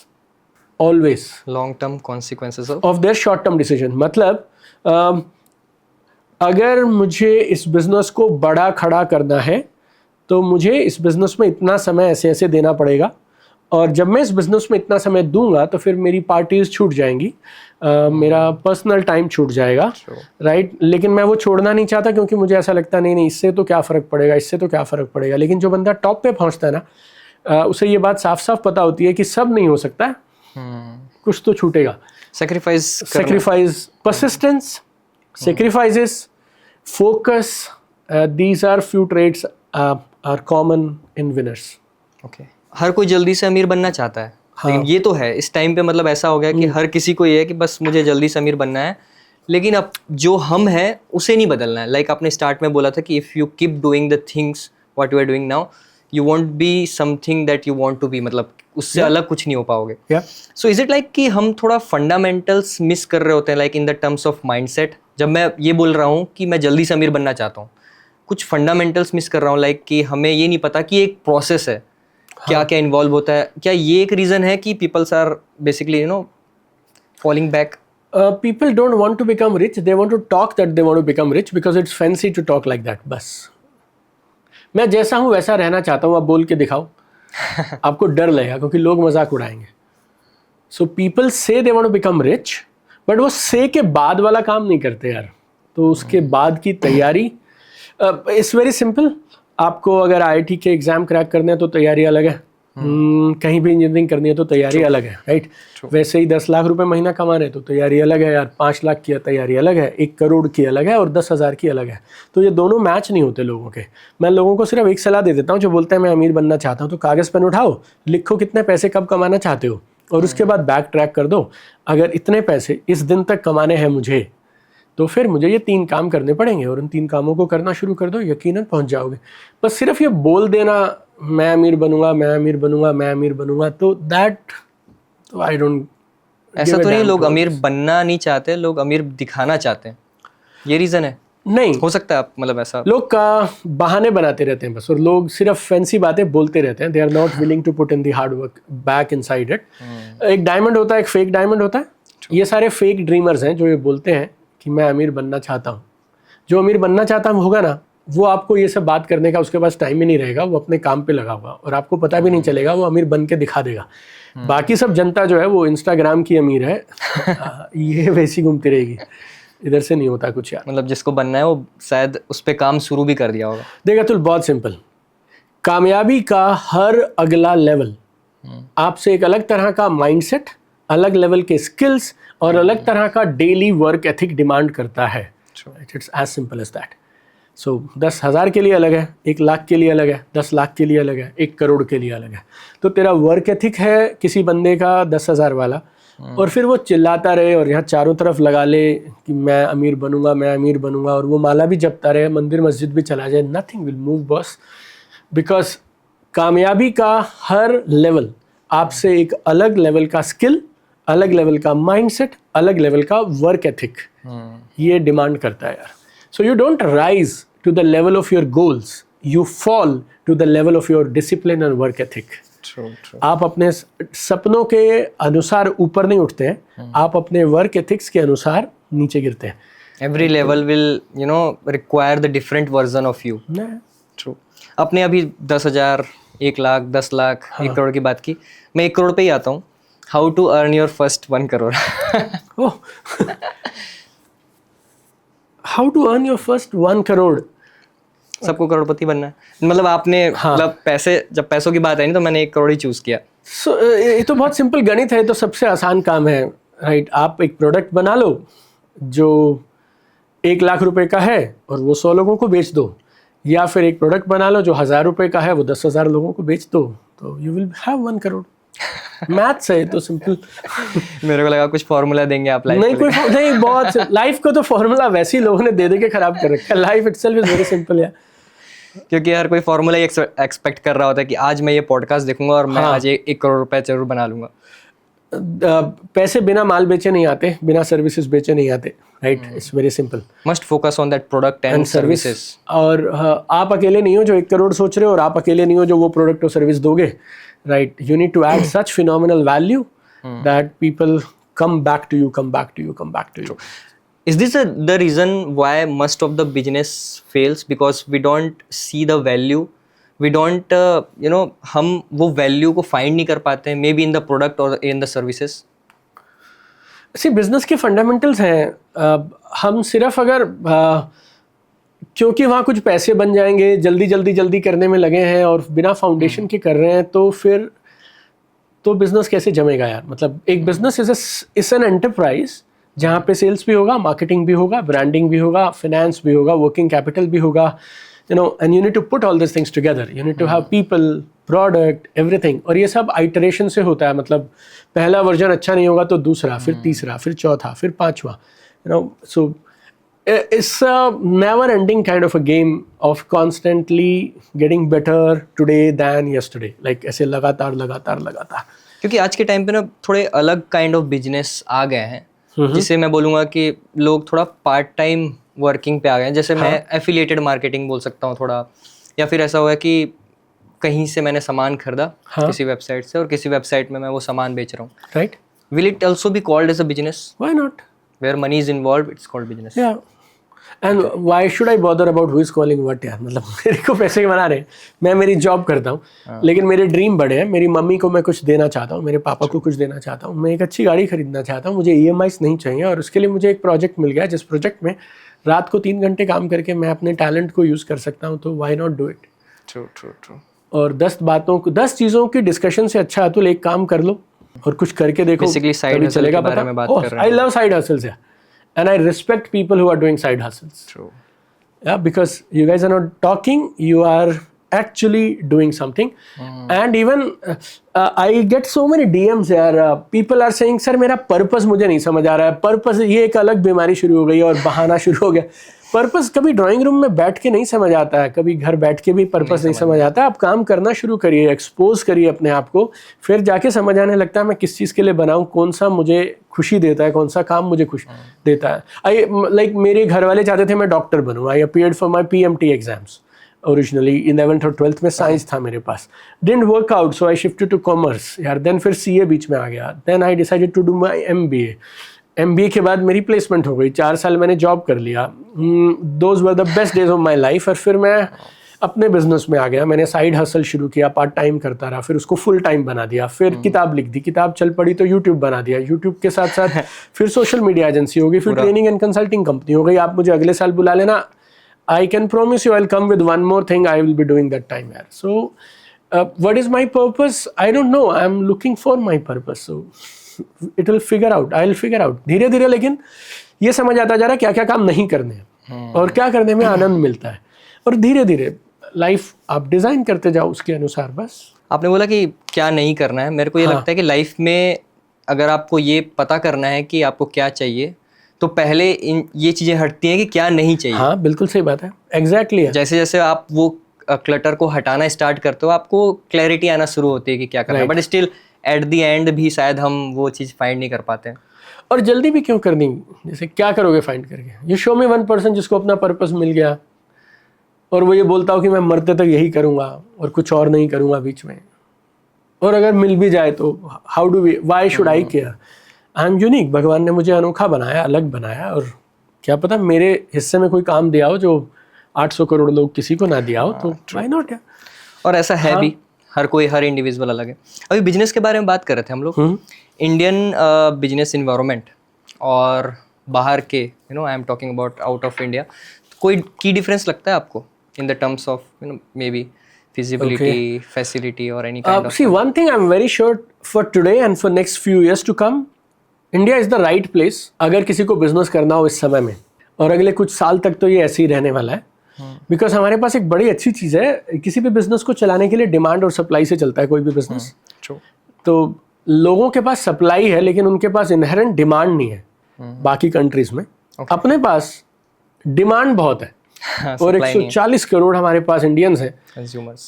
S2: always
S1: long term consequences
S2: of their short term decision. मतलब अगर मुझे इस बिजनेस को बड़ा खड़ा करना है तो मुझे इस बिजनेस में इतना समय ऐसे ऐसे देना पड़ेगा, और जब मैं इस बिजनेस में इतना समय दूंगा तो फिर मेरी पार्टीज छूट जाएंगी, मेरा पर्सनल टाइम छूट जाएगा, राइट। लेकिन मैं वो छोड़ना नहीं चाहता, क्योंकि मुझे ऐसा लगता नहीं नहीं इससे तो क्या फ़र्क पड़ेगा, इससे तो क्या फ़र्क पड़ेगा। लेकिन जो बंदा टॉप पे पहुंचता है ना, उसे ये बात साफ साफ पता होती है कि सब नहीं हो सकता, कुछ तो छूटेगा। Sacrifice, persistence, sacrifices, focus, these are few traits are common in winners.
S1: Okay. हर कोई जल्दी से अमीर बनना चाहता है।
S2: हाँ.
S1: लेकिन ये तो है इस टाइम पे, मतलब ऐसा हो गया कि हर किसी को ये है कि बस मुझे जल्दी से अमीर बनना है, लेकिन अब जो हम हैं उसे नहीं बदलना है। लाइक आपने स्टार्ट में बोला था कि if you keep doing the things what you are doing now, you won't be something that you want to be, मतलब उससे अलग कुछ नहीं हो पाओगे। सो इज इट लाइक कि हम थोड़ा फंडामेंटल्स मिस कर रहे होते हैं, like in the terms of mindset? जब मैं ये बोल रहा हूँ कि मैं जल्दी से अमीर बनना चाहता हूँ, कुछ फंडामेंटल्स मिस कर रहा हूँ, लाइक कि हमें ये नहीं पता कि एक प्रोसेस है, क्या क्या इन्वॉल्व होता है। क्या ये एक रीज़न है कि peoples are basically falling back?
S2: People don't want to become rich, they want to talk that they want to become rich because it's fancy to talk like that, बस। मैं जैसा हूँ वैसा रहना चाहता हूँ, आप बोल के दिखाओ। आपको डर लगेगा क्योंकि लोग मजाक उड़ाएंगे। So people say they want to become rich, but वो से के बाद वाला काम नहीं करते यार। तो उसके बाद की तैयारी इट्स वेरी सिंपल। आपको अगर IIT के एग्जाम क्रैक करने हैं तो तैयारी अलग है, कहीं भी इंजीनियरिंग करनी है तो तैयारी अलग है, राइट। वैसे ही 10 लाख रुपए महीना कमा रहे तो तैयारी अलग है यार, 5 लाख की तैयारी अलग है, 1 करोड़ की अलग है और 10,000 की अलग है। तो ये दोनों मैच नहीं होते लोगों के। मैं लोगों को सिर्फ एक सलाह दे देता हूँ, जो बोलते हैं मैं अमीर बनना चाहता हूँ, तो कागज़ पेन उठाओ, लिखो कितने पैसे कब कमाना चाहते हो, और उसके बाद बैक ट्रैक कर दो। अगर इतने पैसे इस दिन तक कमाने हैं मुझे, तो फिर मुझे ये 3 काम करने पड़ेंगे, और उन 3 कामों को करना शुरू कर दो, यकीनन पहुंच जाओगे। बस सिर्फ ये बोल देना मैं अमीर बनूंगा, मैं अमीर बनूंगा, मैं अमीर बनूंगा, तो दैट, तो आई डोंट।
S1: ऐसा तो नहीं लोग अमीर बनना नहीं चाहते, लोग अमीर दिखाना चाहते हैं, ये रीज़न है?
S2: नहीं
S1: हो सकता है, आप मतलब ऐसा
S2: लोग का बहाने बनाते रहते हैं बस, और लोग सिर्फ फैंसी बातें बोलते रहते हैं। They are not willing to put in the hard work back inside it. एक डायमंड होता है, एक फेक डायमंड होता है। ये सारे फेक ड्रीमर्स हैं जो ये बोलते हैं कि मैं अमीर बनना चाहता हूँ। जो अमीर बनना चाहता हूँ होगा ना, वो आपको ये सब बात करने का उसके पास टाइम ही नहीं रहेगा, वो अपने काम पे लगा हुआ और आपको पता भी नहीं चलेगा, वो अमीर बन के दिखा देगा। बाकी सब जनता जो है वो इंस्टाग्राम की अमीर है। ये वैसी घूमती रहेगी, इधर से नहीं होता कुछ यार।
S1: मतलब जिसको बनना है वो शायद उस पर काम शुरू भी कर दिया होगा।
S2: देखा तो बहुत सिंपल, कामयाबी का हर अगला लेवल आपसे एक अलग तरह का माइंडसेट, अलग लेवल के स्किल्स और अलग तरह का डेली वर्क एथिक डिमांड करता है। It's as simple as that. So 10,000 के लिए अलग है, 1 लाख के लिए अलग है, 10 लाख के लिए अलग है, 1 करोड़ के लिए अलग है। तो तेरा वर्क एथिक है किसी बंदे का 10,000 वाला, और फिर वो चिल्लाता रहे और यहाँ चारों तरफ लगा ले कि मैं अमीर बनूंगा, मैं अमीर बनूंगा, और वो माला भी जपता रहे, मंदिर मस्जिद भी चला जाए, nothing will move boss. Because कामयाबी का हर लेवल आपसे एक अलग लेवल का स्किल, अलग लेवल का माइंडसेट, अलग लेवल का वर्क एथिक ये डिमांड करता है यार। So you don't rise to the level of your goals, you fall to the level of your discipline and work ethic. आप अपने सपनों के अनुसार ऊपर नहीं उठते हैं, आप अपने वर्क एथिक्स के अनुसार नीचे गिरते हैं।
S1: Every level will require the different version of you. True. आपने अभी 10,000, 1 लाख, 10 लाख, 1 करोड़ की बात की, मैं 1 करोड़ पे ही आता हूँ। How to earn your first 1 crore?
S2: How to earn your first 1 crore?
S1: सबको करोड़पति बनना है, मतलब आपने मतलब पैसे, जब पैसों की बात आई नहीं तो मैंने 1 करोड़ ही चूज किया।
S2: ये तो बहुत सिंपल गणित है, तो सबसे आसान काम है, राइट? आप एक प्रोडक्ट बना लो जो 1 लाख रुपए का है और वो 100 लोगों को बेच दो, या फिर एक प्रोडक्ट बना लो जो 1,000 रुपए का है, वो 10,000 लोगों को बेच दो, तो you will have 1 crore. Maths है तो सिंपल।
S1: मेरे को लगा कुछ फॉर्मूला देंगे आप लाइफ
S2: नहीं, नहीं, बहुत लाइफ को तो फॉर्मूला वैसे ही लोगों ने दे के खराब कर रखा है। Life itself is very simple यार।
S1: क्योंकि हर कोई फॉर्मूला एक्सपेक्ट कर रहा होता है कि आज मैं ये पॉडकास्ट देखूंगा और मैं आज 1 करोड़ रुपए जरूर बना लूंगा।
S2: पैसे बिना माल बेचे नहीं आते, बिना सर्विसेज बेचे नहीं आते, right? It's very simple.
S1: Must focus on that product and services.
S2: और आप अकेले नहीं हो जो 1 करोड़ सोच रहे हो, और आप अकेले नहीं हो जो वो प्रोडक्ट और सर्विस दोगे, right? You need to add such phenomenal value that people come back to you.
S1: Is this the reason why most of the business fails? Because we don't see the value, we don't हम वो value को find नहीं कर पाते हैं, maybe in the product or in the services.
S2: See, business के fundamentals हैं, हम सिर्फ अगर क्योंकि वहाँ कुछ पैसे बन जाएंगे, जल्दी करने में लगे हैं और बिना फाउंडेशन के कर रहे हैं, तो फिर तो बिजनेस कैसे जमेगा यार? मतलब एक बिजनेस इज एन एंटरप्राइज जहाँ पे सेल्स भी होगा, मार्केटिंग भी होगा, ब्रांडिंग भी होगा, फाइनेंस भी होगा, वर्किंग कैपिटल भी होगा, and you need to put all this things together. You need to have people, product, everything, और ये सब आइटरेशन से होता है। मतलब पहला वर्जन अच्छा नहीं होगा तो दूसरा, फिर तीसरा, फिर चौथा, फिर पांचवा, सो it's a never ending kind of a game of constantly getting better today than yesterday, like ऐसे लगातार।
S1: क्योंकि आज के टाइम पे ना थोड़े अलग काइंड ऑफ बिजनेस आ गए हैं, जिसे मैं बोलूँगा कि लोग थोड़ा पार्ट टाइम वर्किंग पे आ गए हैं। जैसे मैं एफिलिएटेड मार्केटिंग बोल सकता हूँ थोड़ा, या फिर ऐसा हुआ कि कहीं से मैंने सामान खरीदा किसी वेबसाइट से, और किसी वेबसाइट में मैं वो सामान बेच रहा हूँ,
S2: right?
S1: Will it also be called as a business?
S2: Why not?
S1: Where money is involved, it's called business.
S2: Yeah. And why should I bother about who is calling what यार? मतलब मेरे को पैसे बना रहे हैं, मैं मेरी जॉब करता हूँ, लेकिन मेरे ड्रीम बड़े हैं। मेरी मम्मी को मैं कुछ देना चाहता हूँ, मेरे पापा को कुछ देना चाहता हूँ, मैं एक अच्छी गाड़ी खरीदना चाहता हूँ, मुझे EMIs नहीं चाहिए, और उसके लिए मुझे एक प्रोजेक्ट मिल गया जिस प्रोजेक्ट में रात को 3 घंटे काम करके मैं अपने टैलेंट को यूज़ कर सकता हूँ, तो why not do it?
S1: True.
S2: और 10 चीज़ों की डिस्कशन से अच्छा अतुल एक काम कर लो और कुछ करके देखो,
S1: तभी चलेगा पता।
S2: I love side hustles, yeah. And I respect people who are doing side hustles.
S1: True.
S2: Yeah, because you guys are not talking, you are actually doing something. And even I get so many DMs यार, people are saying sir मेरा purpose मुझे नहीं समझ आ रहा है। purpose, ये एक अलग बीमारी शुरू हो गई और बहाना शुरू हो गया। पर्पस कभी ड्राइंग रूम में बैठ के नहीं समझ आता है, कभी घर बैठ के भी पर्पस नहीं समझ आता। आप काम करना शुरू करिए, एक्सपोज करिए अपने आप को, फिर जाके समझ आने लगता है मैं किस चीज़ के लिए बनाऊं, कौन सा मुझे खुशी देता है, कौन सा काम मुझे खुशी देता है। मेरे घर वाले चाहते थे मैं डॉक्टर बनूं। I appeared for my PMT exams originally, 11th और 12th में साइंस था मेरे पास, didn't work out, so I shifted to commerce यार। देन फिर CA बीच में आ गया, then I decided to do my MBA, MBA के बाद मेरी प्लेसमेंट हो गई, 4 साल मैंने जॉब कर लिया, those were the best days of my life. और फिर मैं अपने बिजनेस में आ गया, मैंने साइड हसल शुरू किया, पार्ट टाइम करता रहा, फिर उसको फुल टाइम बना दिया, फिर किताब लिख दी, किताब चल पड़ी तो यूट्यूब बना दिया, यूट्यूब के साथ साथ फिर सोशल मीडिया एजेंसी हो गई, फिर ट्रेनिंग एंड कंसल्टिंग कंपनी हो गई। आप मुझे अगले साल बुला लेना, I can promise you I will come with one more thing I will be doing that time यार। So what is my purpose, I don't know, I am looking for my purpose. So it will figure out, I will figure out धीरे धीरे। लेकिन ये समझ आता जा रहा है क्या क्या काम नहीं करने हैं और क्या करने में आनंद मिलता है, और धीरे धीरे लाइफ आप डिजाइन करते जाओ उसके अनुसार। बस
S1: आपने बोला कि क्या नहीं करना है, मेरे को ये लगता है कि लाइफ में अगर आपको ये पता करना है कि आपको क्या चाहिए, तो पहले ये चीजें हटती हैं कि क्या नहीं चाहिए।
S2: हाँ बिल्कुल सही बात है, एग्जैक्टली।
S1: जैसे जैसे आप वो क्लटर को हटाना स्टार्ट करते हो, आपको क्लैरिटी आना शुरू होती है कि क्या करना है, but still at the end भी शायद हम वो चीज़ फाइंड नहीं कर पाते हैं।
S2: और जल्दी भी क्यों करनी, जैसे क्या करोगे फाइंड करके। ये शो में 1% जिसको अपना पर्पस मिल गया और वो ये बोलता हो कि मैं मरते तक यही करूँगा और कुछ और नहीं करूँगा बीच में, और अगर मिल भी जाए तो how do we, why should I care, I am unique, भगवान ने मुझे अनोखा बनाया, अलग बनाया, और क्या पता मेरे हिस्से में कोई काम दिया हो जो 800 करोड़ लोग किसी को ना दिया हो, तो व्हाई नॉट।
S1: और ऐसा है भी, हर कोई, हर इंडिविजुअल अलग है। अभी बिजनेस के बारे में बात कर रहे थे हम लोग, इंडियन बिजनेस इन्वायरमेंट और बाहर के, you know I am talking about out of India, कोई की डिफरेंस लगता है आपको in the terms of you know may be feasibility, facility or any kind of
S2: see one thing I'm very sure for today and for next few years to come, India is the right place अगर किसी को बिजनेस करना हो इस समय में, और अगले कुछ साल तक तो ये ऐसे ही रहने वाला है। बिकॉज हमारे पास एक बड़ी अच्छी चीज़ है, किसी भी बिजनेस को चलाने के लिए डिमांड और सप्लाई से चलता है कोई भी बिजनेस। तो लोगों के पास सप्लाई है लेकिन उनके पास इनहेरेंट डिमांड नहीं है। बाकी कंट्रीज में अपने पास डिमांड बहुत है और 140 करोड़ हमारे पास इंडियंस हैं,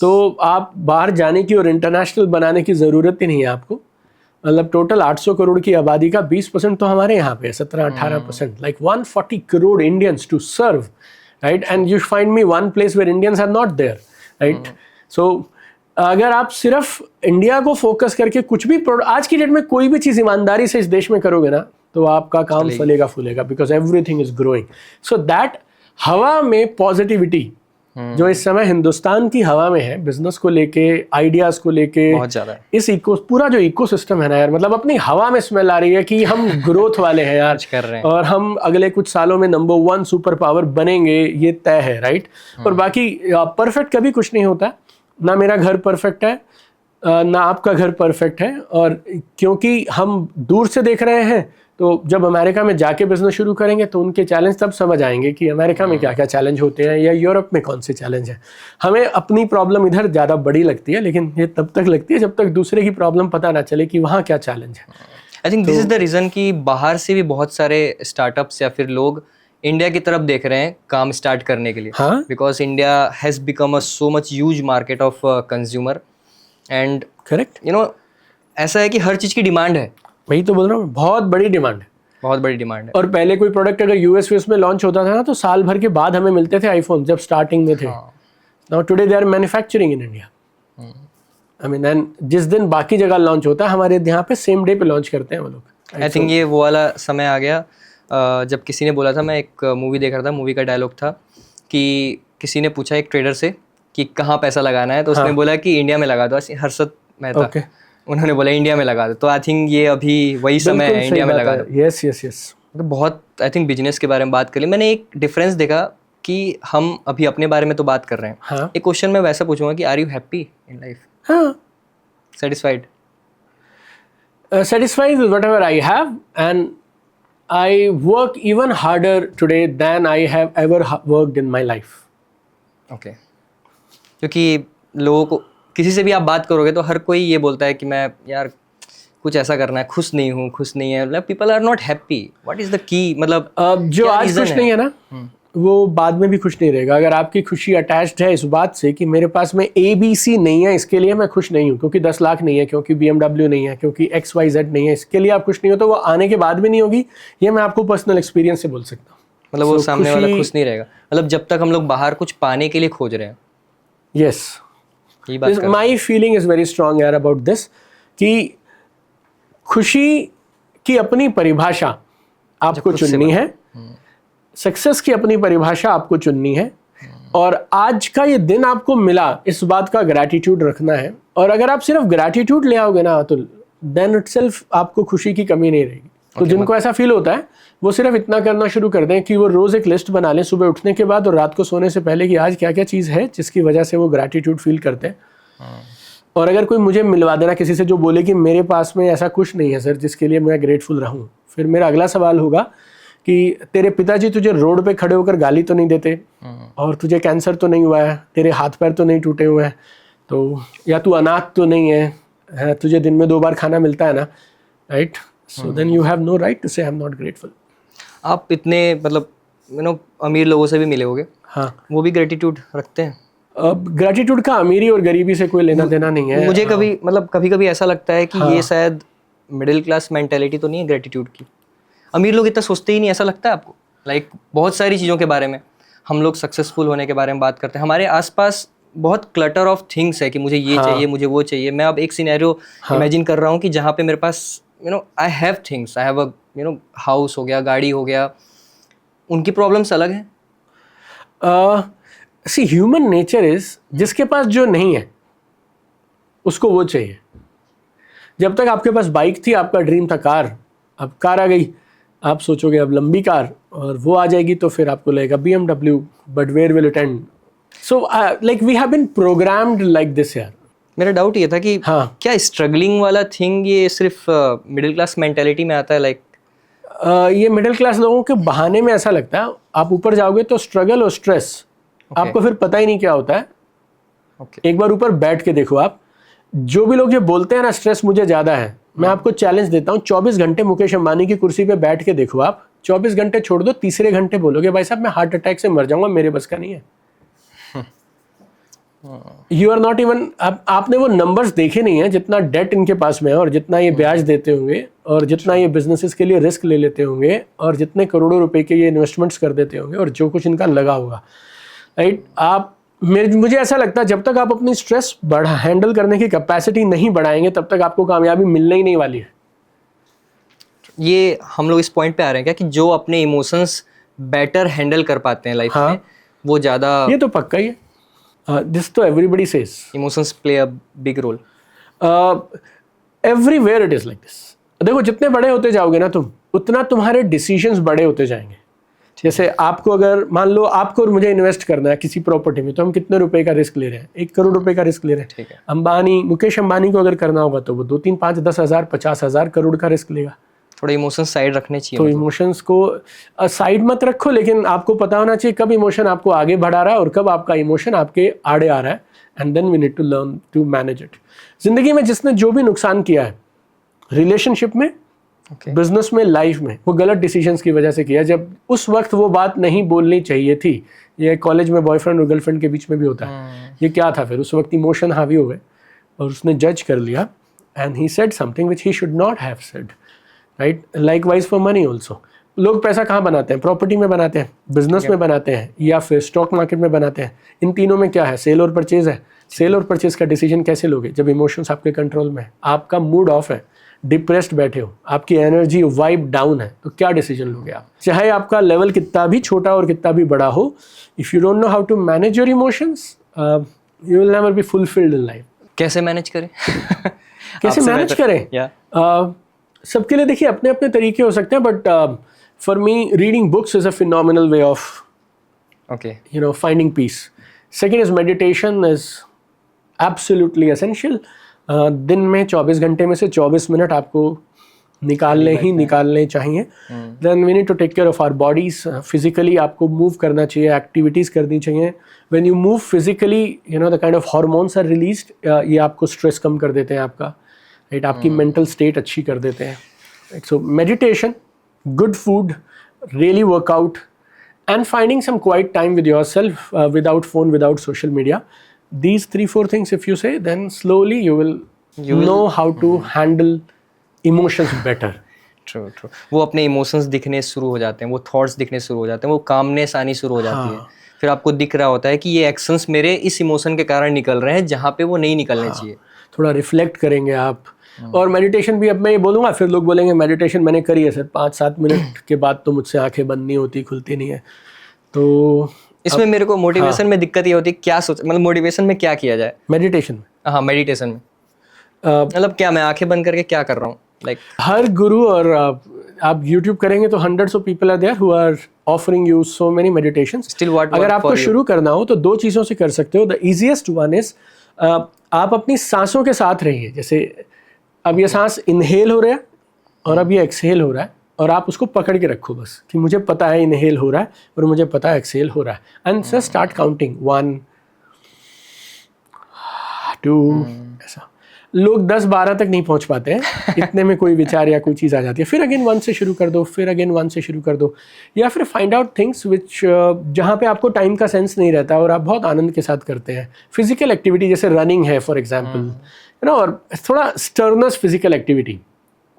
S2: तो आप बाहर जाने की और इंटरनेशनल बनाने की ज़रूरत ही नहीं है आपको। मतलब टोटल 800 करोड़ की आबादी का 20% तो हमारे यहाँ पे है, 17-18%, like 140 crore Indians to serve, right. And you find me one place where Indians are not there, right. So अगर आप सिर्फ इंडिया को फोकस करके कुछ भी आज की डेट में कोई भी चीज़ ईमानदारी से इस देश में करोगे ना, तो आपका काम फलेगा फूलेगा, because everything is growing. So that हवा में पॉजिटिविटी जो इस समय हिंदुस्तान की हवा में है, बिजनेस को लेके, आइडियाज को लेके,
S1: बहुत ज्यादा है।
S2: इस पूरा जो इकोसिस्टम है ना यार, मतलब अपनी हवा में स्मेल आ रही है कि हम ग्रोथ वाले हैं यार
S1: कर रहे हैं, और
S2: हम अगले कुछ सालों में नंबर 1 सुपर पावर बनेंगे, ये तय है, राइट। और बाकी परफेक्ट कभी कुछ नहीं होता, ना मेरा घर परफेक्ट है ना आपका घर परफेक्ट है। और क्योंकि हम दूर से देख रहे हैं, तो जब अमेरिका में जाके बिजनेस शुरू करेंगे तो उनके चैलेंज तब समझ आएंगे कि अमेरिका में क्या क्या चैलेंज होते हैं या यूरोप में कौन से चैलेंज हैं। हमें अपनी प्रॉब्लम इधर ज़्यादा बड़ी लगती है, लेकिन ये तब तक लगती है जब तक दूसरे की प्रॉब्लम पता ना चले कि वहाँ क्या चैलेंज है।
S1: आई think this is the reason कि बाहर से भी बहुत सारे स्टार्टअप्स या फिर लोग इंडिया की तरफ देख रहे हैं काम स्टार्ट करने के लिए, because India has become a so much huge market of consumer and
S2: correct,
S1: you know ऐसा है कि हर चीज़ की डिमांड है।
S2: वही तो बोल रहा हूँ, बहुत बड़ी डिमांड है,
S1: बहुत बड़ी डिमांड है।
S2: और पहले कोई प्रोडक्ट अगर यूएस में लॉन्च होता था ना, तो साल भर के बाद हमें मिलते थे आईफोन, जब स्टार्टिंग में थे। Now today they are manufacturing in India. I mean, and जिस दिन बाकी जगह लॉन्च होता है, हमारे यहाँ पे सेम डे पे लॉन्च करते हैं वो लोग।
S1: आई थिंक ये वो वाला समय आ गया जब किसी ने बोला था, मैं एक मूवी देख रहा था, मूवी का डायलॉग था कि किसी ने पूछा एक ट्रेडर से कि कहाँ पैसा लगाना है, तो उसने बोला कि इंडिया में लगा दो। हर्षद मेहता, उन्होंने बोला इंडिया में लगा दो। तो आई थिंक ये अभी वही समय है, इंडिया में लगा दो।
S2: Yes yes yes.
S1: तो बहुत आई थिंक बिजनेस के बारे में बात कर ली। मैंने एक डिफरेंस देखा कि हम अभी अपने बारे में तो बात कर रहे हैं, एक क्वेश्चन मैं वैसा पूछूंगा कि are you happy in life? Satisfied?
S2: Satisfied with whatever I have, and I work even harder today than I have ever worked in my life.
S1: Okay. क्योंकि लोगों को, किसी से भी आप बात करोगे तो हर कोई ये बोलता है कि मैं यार कुछ ऐसा करना है, खुश नहीं हूँ, खुश नहीं है। मतलब people are not happy. What is the key? मतलब
S2: जो आज खुश नहीं है ना, वो बाद में भी खुश नहीं रहेगा। अगर आपकी खुशी अटैच्ड है इस बात से कि मेरे पास में ABC नहीं है, इसके लिए मैं खुश नहीं हूँ, क्योंकि 10 लाख नहीं है, क्योंकि BMW नहीं है, क्योंकि XYZ नहीं है, इसके लिए आप खुश नहीं हो, तो वो आने के बाद भी नहीं होगी। ये मैं आपको पर्सनल एक्सपीरियंस से बोल सकता हूँ।
S1: मतलब वो सामने वाला खुश नहीं रहेगा। मतलब जब तक हम लोग बाहर कुछ पाने के लिए खोज रहे हैं।
S2: Yes, my feeling is very strong यार अबाउट दिस, कि खुशी की अपनी परिभाषा आपको
S1: खुद से
S2: चुननी है। सक्सेस की अपनी परिभाषा आपको चुननी है, और आज का ये दिन आपको मिला इस बात का ग्रैटिट्यूड रखना है। और अगर आप सिर्फ ग्रैटिट्यूड ले आओगे ना अतुल, देन इटसेल्फ आपको खुशी की कमी नहीं रहेगी। तो जिनको ऐसा फील होता है वो सिर्फ इतना करना शुरू कर दें कि वो रोज एक लिस्ट बना लें सुबह उठने के बाद और रात को सोने से पहले कि आज क्या क्या चीज़ है जिसकी वजह से वो ग्रैटिट्यूड फील करते हैं। और अगर कोई मुझे मिलवा देना किसी से जो बोले कि मेरे पास में ऐसा कुछ नहीं है सर जिसके लिए मैं ग्रेटफुल रहूं, फिर मेरा अगला सवाल होगा कि तेरे पिताजी तुझे रोड पे खड़े होकर गाली तो नहीं देते, और तुझे कैंसर तो नहीं हुआ है, तेरे हाथ पैर तो नहीं टूटे हुए हैं, तो या तू अनाथ तो नहीं है, तुझे दिन में 2 बार खाना मिलता है ना, right? So then you have no right to say I am not grateful.
S1: आप इतने मतलब अमीर लोगों से भी मिले होगे,
S2: हाँ,
S1: वो भी ग्रेटिट्यूड रखते हैं?
S2: ग्रेटिट्यूड का अमीरी और गरीबी से कोई लेना देना नहीं है।
S1: मुझे कभी कभी ऐसा लगता है कि ये शायद मिडिल क्लास मेंटेलिटी तो नहीं है ग्रेटिट्यूड की। अमीर लोग इतना सोचते ही नहीं, ऐसा लगता है आपको? बहुत सारी चीज़ों के बारे में हम लोग सक्सेसफुल होने के बारे में बात करते हैं, हमारे आसपास बहुत क्लटर ऑफ थिंग्स है कि मुझे ये चाहिए, मुझे वो चाहिए। मैं अब एक सिनेरियो इमेजिन कर रहा हूँ कि जहाँ पे मेरे पास I have things, I have a house हो गया, गाड़ी हो गया, उनकी प्रॉब्लम्स अलग हैं।
S2: सी ह्यूमन नेचर इज, जिसके पास जो नहीं है उसको वो चाहिए। जब तक आपके पास बाइक थी, आपका ड्रीम था कार, अब कार आ गई, आप सोचोगे अब लंबी कार, और वो आ जाएगी तो फिर आपको लगेगा BMW, but where will it end? So like we have been programmed like this यार।
S1: मेरा डाउट ये था कि क्या स्ट्रगलिंग वाला थिंग ये सिर्फ मिडिल क्लास मेंटालिटी में आता है?
S2: ये मिडिल क्लास लोगों के बहाने में ऐसा लगता है। आप ऊपर जाओगे तो स्ट्रगल और स्ट्रेस आपको फिर पता ही नहीं क्या होता है। एक बार ऊपर बैठ के देखो आप, जो भी लोग ये बोलते हैं ना स्ट्रेस मुझे ज़्यादा है, मैं आपको चैलेंज देता हूँ, 24 घंटे मुकेश अंबानी की कुर्सी पे बैठ के देखो आप, 24 घंटे छोड़ दो, तीसरे घंटे बोलोगे भाई साहब मैं हार्ट अटैक से मर जाऊंगा, मेरे बस का नहीं है। यू आर नॉट इवन, आपने वो नंबर्स देखे नहीं है जितना डेट इनके पास में है, और जितना ये ब्याज देते होंगे, और जितना ये बिजनेसेस के लिए रिस्क ले लेते होंगे, और जितने करोड़ों रुपए के ये इन्वेस्टमेंट्स कर देते होंगे, और जो कुछ इनका लगा होगा, राइट? मुझे ऐसा लगता है जब तक आप अपनी स्ट्रेस हैंडल करने की कैपेसिटी नहीं बढ़ाएंगे तब तक आपको कामयाबी मिलने ही नहीं वाली है।
S1: ये हम लोग इस पॉइंट पे आ रहे हैं क्या कि जो अपने इमोशंस बेटर हैंडल कर पाते हैं लाइफ में, वो ज़्यादा?
S2: ये तो पक्का ही है। दिस तो everybody says
S1: emotions play a big role
S2: everywhere, it is like this. देखो जितने बड़े होते जाओगे ना तुम, उतना तुम्हारे डिसीजंस बड़े होते जाएंगे। जैसे आपको अगर मान लो आपको और मुझे इन्वेस्ट करना है किसी प्रॉपर्टी में, तो हम कितने रुपए का रिस्क ले रहे हैं? 1 करोड़ रुपए का रिस्क ले रहे हैं।
S1: ठीक है।
S2: अंबानी, मुकेश अंबानी को अगर करना होगा तो वो 2, 3, 5, 10 हज़ार, 50 हज़ार करोड़ का रिस्क लेगा।
S1: थोड़ा इमोशंस साइड रखने चाहिए।
S2: तो इमोशंस को साइड मत रखो, लेकिन आपको पता होना चाहिए कब इमोशन आपको आगे बढ़ा रहा है और कब आपका इमोशन आपके आड़े आ रहा है, and then we need to learn to manage it. जिंदगी में जिसने जो भी नुकसान किया है, रिलेशनशिप में, बिजनेस में, लाइफ में, वो गलत डिसीजंस की वजह से किया। जब उस वक्त वो बात नहीं बोलनी चाहिए थी, ये कॉलेज में बॉयफ्रेंड और गर्लफ्रेंड के बीच में भी होता है। ये क्या था? फिर उस वक्त इमोशन हावी हो गए और उसने जज कर लिया, and he said something which he should not have said, right? Likewise for money also. लोग पैसा कहाँ बनाते हैं? प्रॉपर्टी में बनाते हैं, बिजनेस में बनाते हैं, या फिर स्टॉक मार्केट में बनाते हैं। इन तीनों में क्या है? सेल और परचेज है। सेल और परचेज का डिसीजन कैसे लोगे? जब इमोशंस आपके कंट्रोल में है, आपका मूड ऑफ है, डिप्रेस्ड बैठे हो, आपकी एनर्जी वाइब डाउन है, तो क्या डिसीजन लोगे आप? चाहे आपका लेवल कितना भी छोटा और कितना भी बड़ा हो, if you don't know how to manage your emotions, you will never be fulfilled in life.
S1: कैसे मैनेज करें?
S2: कैसे मैनेज करें? सबके लिए देखिए अपने अपने तरीके हो सकते हैं, but for me reading books is a phenomenal way of finding peace. Second is meditation is absolutely essential. दिन में 24 घंटे में से 24 मिनट आपको निकालने चाहिए। Then we need to take care of our bodies. Physically आपको मूव करना चाहिए, एक्टिविटीज़ करनी चाहिए। When you move physically, the kind of hormones are released. ये आपको स्ट्रेस कम कर देते हैं आपका, राइट? आपकी मेंटल स्टेट अच्छी कर देते हैं। So meditation, good food, really workout, and finding some quiet time with yourself, without phone, without social media. These 3-4 things if you say, then slowly you will know how to handle emotions better.
S1: True. वो अपने इमोशंस दिखने शुरू हो जाते हैं, वो थॉट्स दिखने शुरू हो जाते हैं, वो कामनेस आनी शुरू हो जाती है। फिर आपको दिख रहा होता है कि ये एक्शंस मेरे इस इमोशन के कारण निकल रहे हैं जहाँ पे वो नहीं निकलने चाहिए।
S2: थोड़ा रिफ्लेक्ट करेंगे आप, और मेडिटेशन भी अब मैं ये बोलूँगा फिर लोग बोलेंगे मेडिटेशन मैंने करी है सर, 5-7 मिनट के बाद तो मुझसे आंखें बंद नहीं होती, खुलती नहीं है। तो
S1: इसमें मेरे को मोटिवेशन में दिक्कत ये होती है, क्या सोच मतलब मोटिवेशन में क्या किया जाए?
S2: मेडिटेशन में
S1: हाँ, मेडिटेशन में मतलब क्या मैं आंखें बंद करके क्या कर रहा हूँ? लाइक
S2: हर गुरु और आप YouTube करेंगे तो hundreds of people are there who are offering you so many meditations.
S1: Still what
S2: अगर
S1: work
S2: आपको
S1: for you?
S2: शुरू करना हो तो 2 चीज़ों से कर सकते हो। The easiest one is आप अपनी सांसों के साथ रहिए। जैसे अब ये सांस इनहेल हो रहा है और अब ये एक्सहेल हो रहा है, और आप उसको पकड़ के रखो बस कि मुझे पता है इनहेल हो रहा है और मुझे पता है एक्सहेल हो रहा है, एंड जस्ट स्टार्ट काउंटिंग 1 2 ऐसा। लोग 10-12 तक नहीं पहुंच पाते हैं, इतने में कोई विचार या कोई चीज़ आ जाती है, फिर अगेन 1 से शुरू कर दो, फिर अगेन 1 से शुरू कर दो, या फिर फाइंड आउट थिंग्स विच जहाँ पे आपको टाइम का सेंस नहीं रहता और आप बहुत आनंद के साथ करते हैं। फिजिकल एक्टिविटी जैसे रनिंग है फॉर एग्जाम्पल, यू नो, और थोड़ा स्टर्नस फिजिकल एक्टिविटी,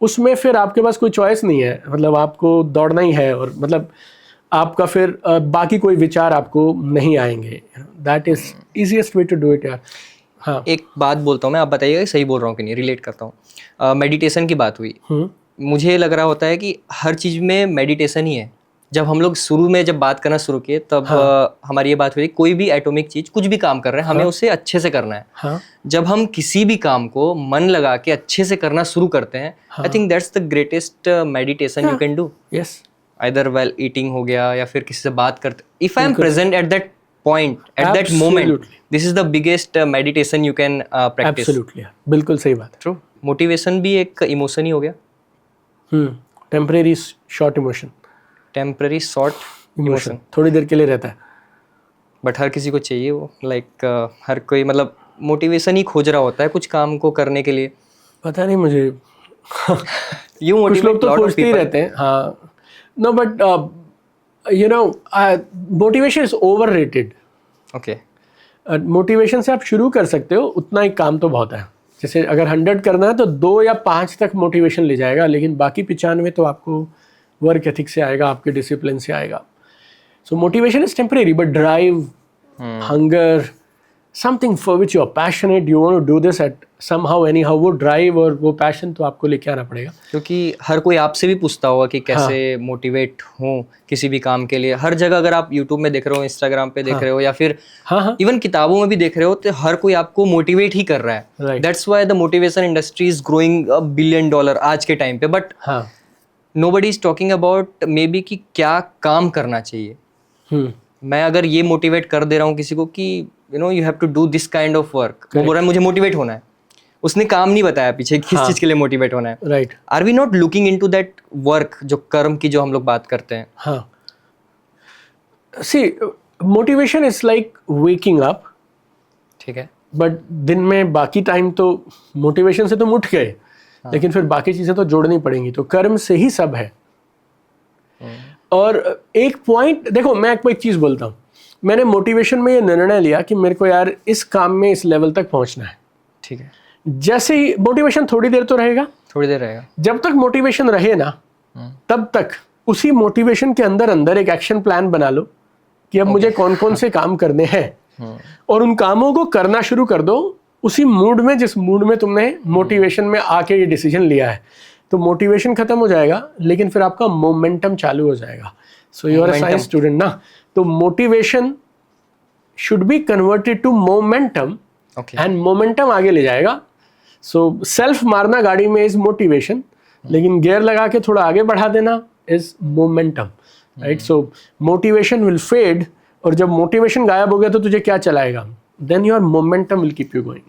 S2: उसमें फिर आपके पास कोई चॉइस नहीं है, मतलब आपको दौड़ना ही है, और मतलब आपका फिर बाकी कोई विचार आपको नहीं आएंगे। That is easiest way to do it यार। हाँ,
S1: एक बात बोलता हूँ मैं, आप बताइएगा सही बोल रहा हूँ कि नहीं, रिलेट करता हूँ। मेडिटेशन की बात हुई, मुझे लग रहा होता है कि हर चीज़ में मेडिटेशन ही है। जब हम लोग शुरू में जब बात करना शुरू किए तब हमारी ये बात हुई, कोई भी एटॉमिक चीज़ कुछ भी काम कर रहे हैं हमें उसे अच्छे से करना है।
S2: हाँ,
S1: जब हम किसी भी काम को मन लगा के अच्छे से करना शुरू करते हैं, I think that's the greatest meditation you can do.
S2: Yes,
S1: either well eating हो गया या फिर किसी से बात करते, if I am present at that point at that moment, this is the biggest meditation you can practice.
S2: Absolutely, बिल्कुल सही बात है।
S1: ट्रू, मोटिवेशन भी एक इमोशन ही हो गया,
S2: temporary short emotion,
S1: temporary short emotion,
S2: थोड़ी देर के लिए रहता है,
S1: बट हर किसी को चाहिए वो। लाइक हर कोई मतलब मोटिवेशन ही खोज रहा होता है कुछ काम को करने के लिए।
S2: पता नहीं मुझे
S1: यू
S2: कुछ
S1: मोटिवेट
S2: लोग तो खोजते ही रहते हैं। हाँ, no but you know motivation is overrated.
S1: Okay,
S2: motivation से आप शुरू कर सकते हो, उतना ही काम तो बहुत है। जैसे अगर 100 करना है तो 2 या 5 तक मोटिवेशन ले जाएगा, लेकिन बाकी 95 तो आपको वर्क एथिक से आएगा, आपके डिसिप्लिन से आएगा। So motivation is temporary, but drive, hunger, something for which you are passionate, you want to do this at somehow anyhow, वो ड्राइव और वो पैशन तो आपको लेके आना पड़ेगा।
S1: क्योंकि हर कोई आपसे भी पूछता होगा कि कैसे मोटिवेट हूँ किसी भी काम के लिए। हर जगह अगर आप यूट्यूब में देख रहे हो, इंस्टाग्राम पे देख रहे हो, या फिर इवन किताबों में भी देख रहे हो, तो हर कोई आपको मोटिवेट ही कर रहा है। That's why the motivation industry is growing $1 billion आज के टाइम पे, but nobody is talking about may be कि क्या काम करना चाहिए। मैं अगर ये मोटिवेट कर दे रहा हूँ किसी को कि you know you have to do this kind of work, वो बोल रहा है मुझे मोटिवेट होना है, उसने काम नहीं बताया पीछे किस चीज के लिए मोटिवेट होना है।
S2: Right,
S1: are we not looking into that work, जो कर्म की जो हम लोग बात करते हैं।
S2: हाँ, see motivation is like waking up,
S1: ठीक है,
S2: बट दिन में बाकी टाइम तो मोटिवेशन से तुम उठ गए, लेकिन फिर बाकी चीजें तो जोड़नी पड़ेंगी, तो कर्म से ही सब है। और एक पॉइंट देखो, मैं एक चीज बोलता हूँ, मैंने मोटिवेशन में ये निर्णय लिया कि मेरे को यार इस काम में इस लेवल तक पहुंचना है।
S1: ठीक है,
S2: जैसे ही मोटिवेशन थोड़ी देर तो रहेगा,
S1: थोड़ी देर रहेगा,
S2: जब तक मोटिवेशन रहे ना तब तक उसी मोटिवेशन के अंदर अंदर एक एक्शन प्लान बना लो कि अब मुझे कौन कौन से काम करने हैं, और उन कामों को करना शुरू कर दो उसी मूड में जिस मूड में तुमने मोटिवेशन में आके ये डिसीजन लिया है। तो मोटिवेशन खत्म हो जाएगा, लेकिन फिर आपका मोमेंटम चालू हो जाएगा। So you are a science student ना, तो motivation should be converted to momentum, and momentum आगे ले जाएगा। सो सेल्फ मारना गाड़ी में इज मोटिवेशन, लेकिन गियर लगा के थोड़ा आगे बढ़ा देना is momentum, right. So motivation will fade, और जब मोटिवेशन गायब हो गया तो तुझे क्या चलाएगा? Then your momentum will keep you going.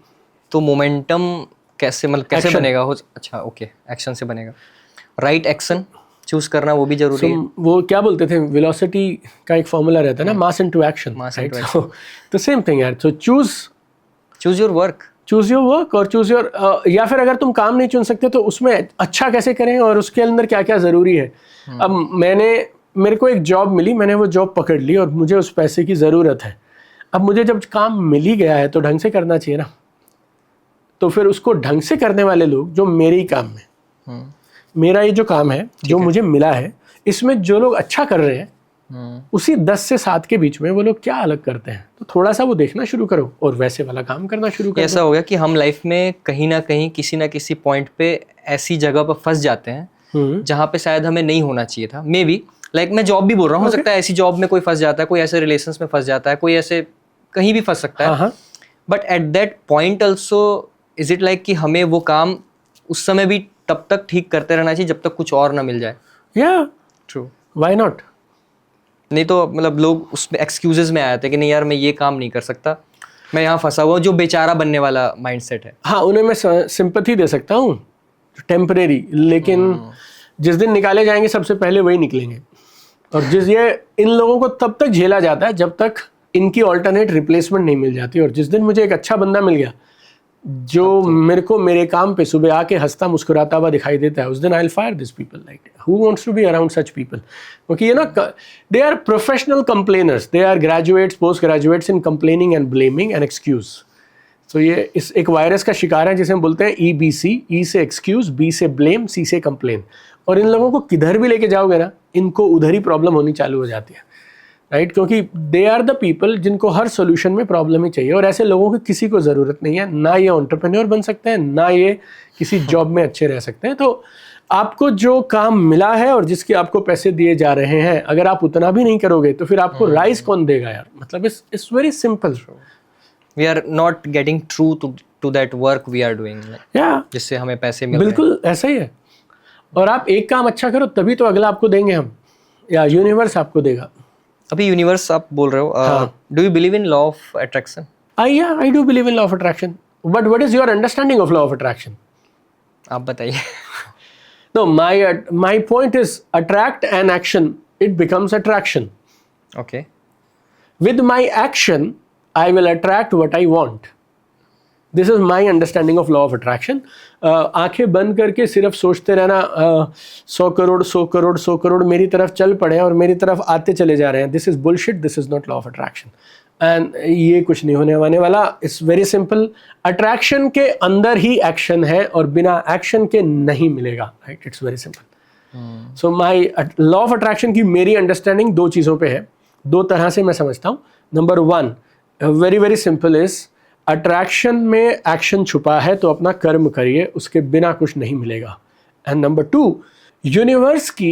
S1: तो मोमेंटम कैसे, मतलब कैसे बनेगा? हो, अच्छा, ओके, एक्शन से बनेगा। राइट एक्शन चूज करना वो भी जरूरी है।
S2: वो क्या बोलते थे, वेलोसिटी का एक फॉर्मूला रहता है ना, मास इनटू एक्शन, राइट। तो सेम थिंग यार, so choose your work, choose your work, और चूज योर, या फिर अगर तुम काम नहीं चुन सकते तो उसमें अच्छा कैसे करें और उसके अंदर क्या क्या ज़रूरी है। अब मेरे को एक जॉब मिली, मैंने वो जॉब पकड़ ली और मुझे उस पैसे की ज़रूरत है। अब मुझे जब काम मिल ही गया है तो ढंग से करना चाहिए ना। तो फिर उसको ढंग से करने वाले लोग जो मेरे ही काम में, मेरा ये जो काम है जो मुझे मिला है, इसमें जो लोग अच्छा कर रहे हैं उसी 10 से 7 के बीच में वो लोग क्या अलग करते हैं, तो थोड़ा सा वो देखना शुरू करो और वैसे वाला काम करना शुरू करो।
S1: ऐसा हो गया कि हम लाइफ में कहीं ना कहीं किसी ना किसी पॉइंट पे ऐसी जगह पर फंस जाते हैं जहाँ पे शायद हमें नहीं होना चाहिए था। मे बी लाइक मैं जॉब भी बोल रहा हूँ, हो सकता है ऐसी जॉब में कोई फंस जाता है, कोई ऐसे रिलेशंस में फंस जाता है, कोई ऐसे कहीं भी फंस सकता है। But at that point also is it like कि हमें वो काम उस समय भी तब तक ठीक करते रहना चाहिए जब तक कुछ और ना मिल जाए।
S2: या
S1: ट्रू,
S2: व्हाई नॉट।
S1: नहीं तो मतलब लोग उसमें एक्सक्यूजेस में आए थे कि नहीं यार मैं ये काम नहीं कर सकता, मैं यहाँ फंसा हुआ हूँ, जो बेचारा बनने वाला माइंडसेट है।
S2: हाँ, उन्हें मैं सिंपैथी दे सकता हूँ टेम्परेरी, लेकिन जिस दिन निकाले जाएंगे सबसे पहले वही निकलेंगे। और इन लोगों को तब तक झेला जाता है जब तक इनकी ऑल्टरनेट रिप्लेसमेंट नहीं मिल जाती। और जिस दिन मुझे एक अच्छा बंदा मिल गया जो मेरे को मेरे काम पे सुबह आके हंसता मुस्कुराता हुआ दिखाई देता है, उस दिन I will fire this people. Like who wants to be around such people, क्योंकि you know they are professional complainers, they are graduates, post graduates in complaining and blaming and excuse. तो ये इस एक वायरस का शिकार है जिसे हम बोलते हैं EBC, E say excuse, B से ब्लेम, C से कंप्लेन। और इन लोगों को किधर भी लेके जाओगे ना, इनको उधर ही प्रॉब्लम होनी चालू हो जाती है, राइट? क्योंकि दे आर द पीपल जिनको हर सोल्यूशन में प्रॉब्लम ही चाहिए। और ऐसे लोगों की किसी को ज़रूरत नहीं है, ना ये एंटरप्रेन्योर बन सकते हैं, ना ये किसी जॉब में अच्छे रह सकते हैं। तो आपको जो काम मिला है और जिसके आपको पैसे दिए जा रहे हैं, अगर आप उतना भी नहीं करोगे तो फिर आपको राइज कौन देगा यार? मतलब it's very simple.
S1: We are not getting true to that work we are doing,
S2: या
S1: जिससे हमें पैसे मिल रहे हैं।
S2: बिल्कुल ऐसा ही है। और आप एक काम अच्छा करो तभी तो अगला आपको देंगे हम, या यूनिवर्स आपको देगा।
S1: अभी यूनिवर्स आप बोल रहे हो, do you believe in law of attraction?
S2: I do believe in law of attraction, but what is your understanding of law of attraction?
S1: आप बताइए।
S2: No, my point is attract and action, it becomes attraction.
S1: Okay.
S2: With my action, I will attract what I want. This is my understanding of law of attraction. आंखें बंद करके सिर्फ सोचते रहना 100 करोड़ 100 करोड़ 100 करोड़ मेरी तरफ चल पड़े और मेरी तरफ आते चले जा रहे हैं, this is bullshit, this is not law of attraction. And ये कुछ नहीं होने वाला। It's very simple. अट्रैक्शन के अंदर ही एक्शन है और बिना एक्शन के नहीं मिलेगा, right? It's very simple. So my law of attraction की मेरी अंडरस्टैंडिंग दो चीज़ों पे है, दो तरह से मैं समझता हूँ। Number one, very very simple is, attraction में एक्शन छुपा है तो अपना कर्म करिए, उसके बिना कुछ नहीं मिलेगा। एंड नंबर टू, यूनिवर्स की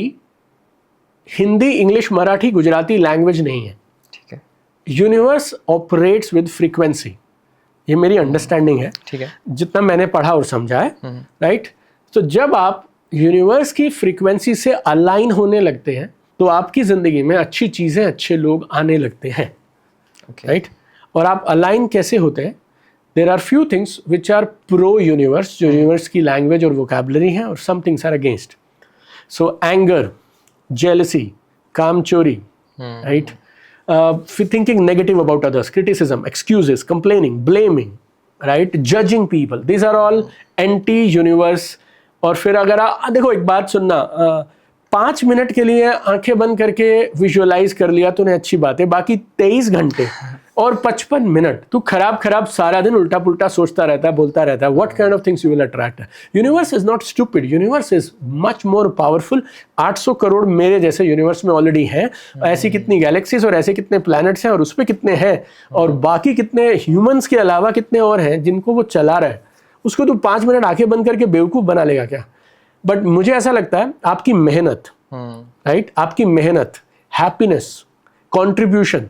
S2: हिंदी, इंग्लिश, मराठी, गुजराती लैंग्वेज नहीं है,
S1: ठीक है?
S2: यूनिवर्स ऑपरेट्स विद फ्रीक्वेंसी, ये मेरी अंडरस्टैंडिंग है,
S1: ठीक है,
S2: जितना मैंने पढ़ा और समझा है, राइट? तो जब आप यूनिवर्स की फ्रीक्वेंसी से अलाइन होने लगते हैं तो आपकी ज़िंदगी में अच्छी चीज़ें, अच्छे लोग आने लगते हैं, राइट? और आप अलाइन कैसे होते हैं? There are few things which are pro universe, जो यूनिवर्स की लैंग्वेज और वोकैबुलरी है, और some things are against. So anger, jealousy, कामचोरी, right? Thinking negative about others, criticism, excuses, complaining, blaming, right? Judging people. These are all anti-universe. और फिर अगर देखो, एक बात सुनना, 5 मिनट के लिए आंखें बंद करके विजुअलाइज कर लिया तूने, अच्छी बात है। बाकी 23 घंटे और 55 मिनट तू खराब सारा दिन उल्टा पुल्टा सोचता रहता है, बोलता रहता है। What kind of things you will attract? Universe is not stupid, universe is much more powerful. 800 crore मेरे जैसे यूनिवर्स में ऑलरेडी हैं। ऐसी कितनी गैलेक्सीज और ऐसे कितने प्लैनेट्स हैं और उस पर कितने हैं, और बाकी कितने ह्यूमंस के अलावा कितने और हैं जिनको वो चला रहा है। उसको तू 5 मिनट आंखें बंद करके बेवकूफ़ बना लेगा क्या? बट मुझे ऐसा लगता है आपकी मेहनत, राइट? आपकी मेहनत, happiness, contribution,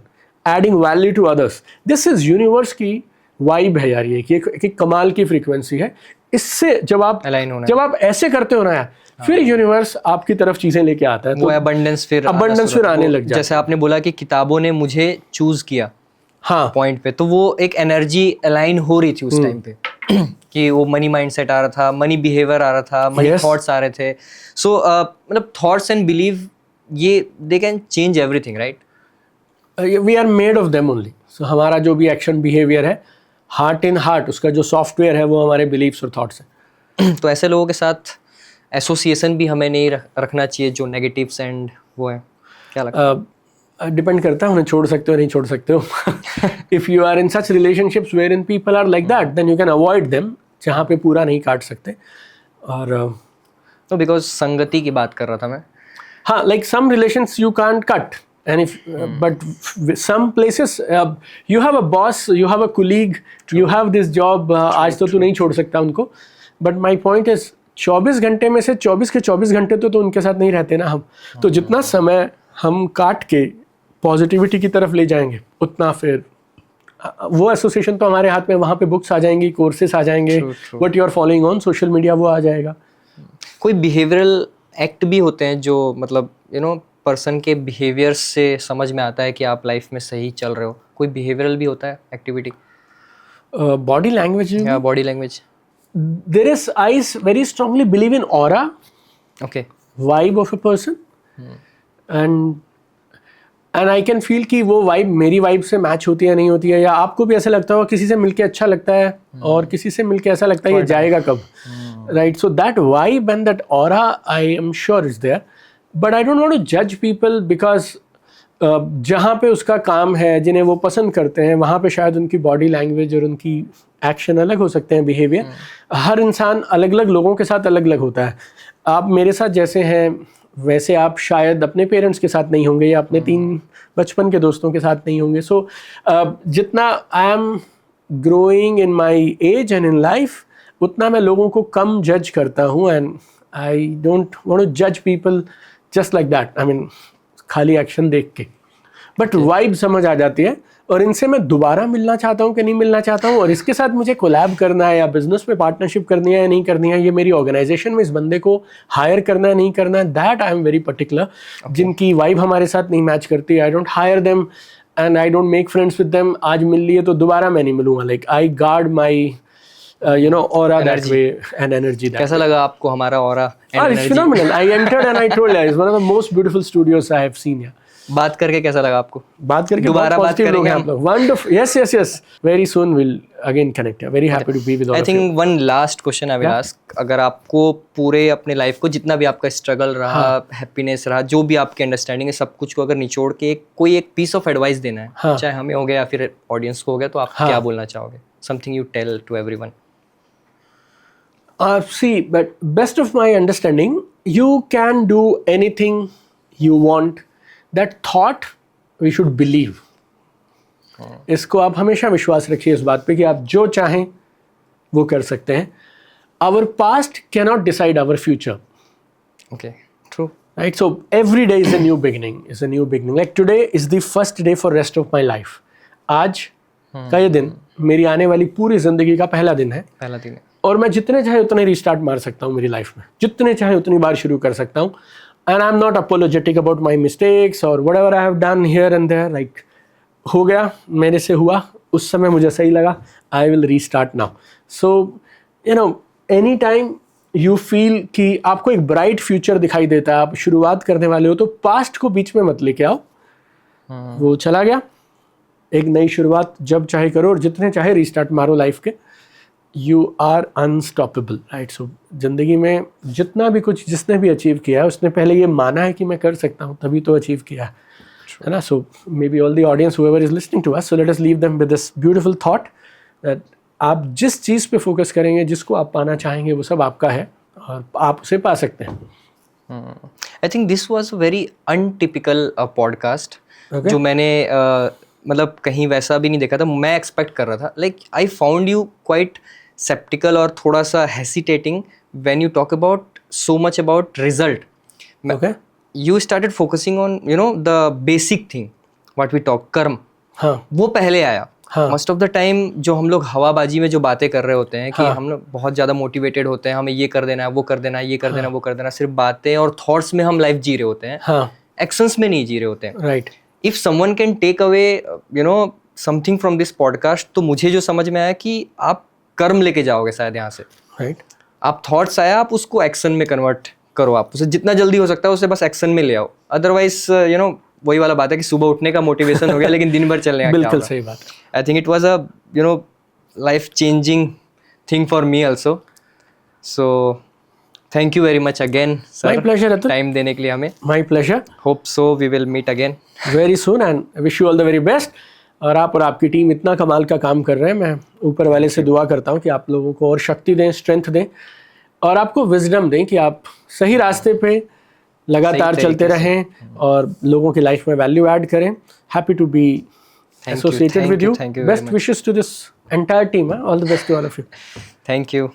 S2: adding value to others, this is universe की वाइब है यार। ये कि एक कमाल की फ्रीक्वेंसी है। इससे जब आप ऐसे करते हो ना यार, फिर यूनिवर्स आपकी तरफ चीजें लेके आता है, तो
S1: अबंडेंस फिर
S2: आने लग जाता है।
S1: जैसे आपने बोला कि किताबों ने मुझे चूज किया,
S2: हाँ,
S1: पॉइंट पे, तो वो एक एनर्जी अलाइन हो रही थी उस टाइम पे कि वो मनी माइंडसेट आ रहा था, मनी बिहेवियर आ रहा था, मनी थॉट्स आ रहे थे। सो मतलब थॉट्स एंड बिलीव, ये they can change everything, right?
S2: We are made of them only. So हमारा जो भी एक्शन बिहेवियर है, हार्ट इन हार्ट, उसका जो सॉफ्टवेयर है वो हमारे बिलीव्स और थॉट्स हैं।
S1: तो ऐसे लोगों के साथ एसोसिएशन भी हमें नहीं रखना चाहिए जो नेगेटिव्स एंड वो है, क्या लगता है?
S2: डिपेंड करता है, उन्हें छोड़ सकते हो नहीं छोड़ सकते हो। If you are in such relationships where in people are like that, then you can avoid them, जहाँ पे पूरा नहीं काट सकते। और
S1: तो बिकॉज संगति की बात कर रहा था मैं।
S2: हाँ, like some relations you can't cut, And if but some places you have a boss, you have a colleague, you have this job, आज तो तू नहीं छोड़ सकता उनको. But my point is 24 घंटे में से 24 के 24 घंटे तो उनके साथ नहीं रहते ना हम. तो जितना समय हम काट के पॉजिटिविटी की तरफ ले जाएंगे उतना फिर वो एसोसिएशन तो हमारे हाथ में, वहाँ पे बुक्स आ जाएंगी, कोर्सेस आ जाएंगे, what you are following on social media वो आ जाएगा.
S1: कोई बिहेवियरल एक्ट भी होते हैं जो मतलब पर्सन के बिहेवियर से समझ में आता है कि आप लाइफ में सही चल रहे हो? कोई बिहेवियरल भी होता है एक्टिविटी?
S2: Body language.
S1: या body language.
S2: There is, I very strongly believe in aura.
S1: Okay.
S2: Vibe of a person. And I can feel कि वो वाइब मेरी वाइब से मैच होती है नहीं होती है, या आपको भी ऐसा लगता होगा किसी से मिलके अच्छा लगता है और किसी से मिलके ऐसा लगता है ये जाएगा कब. Right. So that vibe and that aura I am sure is there. But I don't want to जज पीपल बिकॉज जहाँ पे उसका काम है, जिन्हें वो पसंद करते हैं, वहाँ पे शायद उनकी बॉडी लैंग्वेज और उनकी एक्शन अलग हो सकते हैं, बिहेवियर. हर इंसान अलग अलग लोगों के साथ अलग अलग होता है. आप मेरे साथ जैसे हैं वैसे आप शायद अपने पेरेंट्स के साथ नहीं होंगे या अपने 3 बचपन के दोस्तों के साथ नहीं होंगे. सो जितना I am growing in my age and in life उतना मैं लोगों को कम जज करता हूँ. And I don't want to जज people just like that. I mean खाली एक्शन देख के. बट वाइब समझ आ जाती है और इनसे मैं दोबारा मिलना चाहता हूँ कि नहीं मिलना चाहता हूँ, और इसके साथ मुझे कोलैब करना है या बिजनेस में पार्टनरशिप करनी है या नहीं करनी है, ये मेरी ऑर्गेनाइजेशन में इस बंदे को हायर करना है नहीं करना है, that I am very particular. जिनकी वाइब हमारे साथ नहीं मैच करती, I don't hire them and I don't make friends with them. आज मिल लिए तो दोबारा मैं नहीं मिलूंगा. Like I guard my aura that way and energy.
S1: कैसा लगा आपको हमारा aura and
S2: energy? It's phenomenal. I entered and I told you, it's one of the most beautiful studios I have seen here.
S1: बात करके कैसा लगा आपको?
S2: बात करके
S1: दोबारा बात करेंगे हम.
S2: Wonderful. Yes. Very soon we'll again connect. Very happy to be with all of you.
S1: I think one last question I will ask. अगर आपको पूरे अपने लाइफ को जितना भी आपका स्ट्रगल रहा, हैप्पीनेस रहा, जो भी आपके अंडरस्टैंडिंग है, सब कुछ को अगर निचोड़ के कोई एक पीस ऑफ एडवाइस देना है, चाहे हमें हो गया या फिर ऑडियंस को हो गया, तो आप क्या बोलना चाहोगे? Something you tell to everyone.
S2: See, but best of my understanding, you can do anything you want. That thought we should believe. इसको आप हमेशा विश्वास रखिए इस बात पे कि आप जो चाहें वो कर सकते हैं. Our past cannot decide our future.
S1: Okay, true.
S2: Right, so every day is a new beginning. Is a new beginning. Like today is the first day for rest of my life. आज का ये दिन मेरी आने वाली पूरी जिंदगी का पहला दिन है.
S1: पहला दिन है.
S2: और मैं जितने चाहे उतने रिस्टार्ट मार सकता हूँ मेरी लाइफ में, जितने चाहे उतनी बार शुरू कर सकता हूँ. And I am not apologetic about my mistakes और whatever I have done here and there. Like हो गया, मेरे से हुआ, उस समय मुझे सही लगा, I will restart now. So any time you feel कि आपको एक ब्राइट फ्यूचर दिखाई देता है, आप शुरुआत करने वाले हो, तो पास्ट को बीच में मत लेके आओ. वो चला गया, एक नई शुरुआत जब चाहे करो और जितने चाहे रीस्टार्ट मारो लाइफ के. You are unstoppable. Right. So जिंदगी में जितना भी कुछ जिसने भी अचीव किया है उसने पहले ये माना है कि मैं कर सकता हूँ, तभी तो अचीव किया है ना. So maybe all the audience whoever is listening to us, so let us leave them with this beautiful thought that आप जिस चीज़ पे फोकस करेंगे, जिसको आप पाना चाहेंगे, वो सब आपका है और आप उसे पा सकते हैं.
S1: I think this was very untypical podcast. जो मैंने मतलब कहीं वैसा भी नहीं देखा था. मैं एक्सपेक्ट कर रहा था, like I found you quite sceptical और थोड़ा सा hesitating when you talk about so much about result. You started focusing on the basic thing what we talk, karma. वो पहले आया. मोस्ट ऑफ द टाइम जो हम लोग हवाबाजी में जो बातें कर रहे होते हैं कि हम लोग बहुत ज़्यादा मोटिवेटेड होते हैं, हमें ये कर देना है, वो कर देना है, ये कर देना, वो कर देना, सिर्फ बातें और थॉट्स में हम लाइफ जी रहे होते हैं, एक्शंस में नहीं जी रहे होते हैं.
S2: Right.
S1: If someone can take away something from this podcast, तो मुझे जो समझ में आया कि आप कर्म लेके जाओगे शायद यहाँ से.
S2: राइट.
S1: आप थॉट्स आया, आप उसको एक्शन में कन्वर्ट करो, आप उसे जितना जल्दी हो सकता है उसे बस एक्शन में ले आओ. अदरवाइज वही वाला बात है कि सुबह उठने का मोटिवेशन हो गया लेकिन दिन भर चलने का.
S2: बिल्कुल सही बात.
S1: I think it was a life changing thing for me also. So thank you very much again sir.
S2: My pleasure Atul.
S1: Time देने के लिए हमें.
S2: My pleasure.
S1: Hope so we will meet again
S2: very soon and wish you all the very best. और आप और आपकी टीम इतना कमाल का काम कर रहे हैं. मैं ऊपर वाले से दुआ करता हूँ कि आप लोगों को और शक्ति दें, स्ट्रेंथ दें और आपको विजडम दें कि आप सही रास्ते पे लगातार
S1: सही
S2: चलते
S1: तरीके से।
S2: रहें और लोगों की लाइफ में वैल्यू ऐड करें. Happy to be
S1: you,
S2: associated
S1: thank
S2: with
S1: you,
S2: you.
S1: thank you very
S2: Best
S1: much.
S2: wishes to this entire team. All the best to all of you.
S1: Thank you.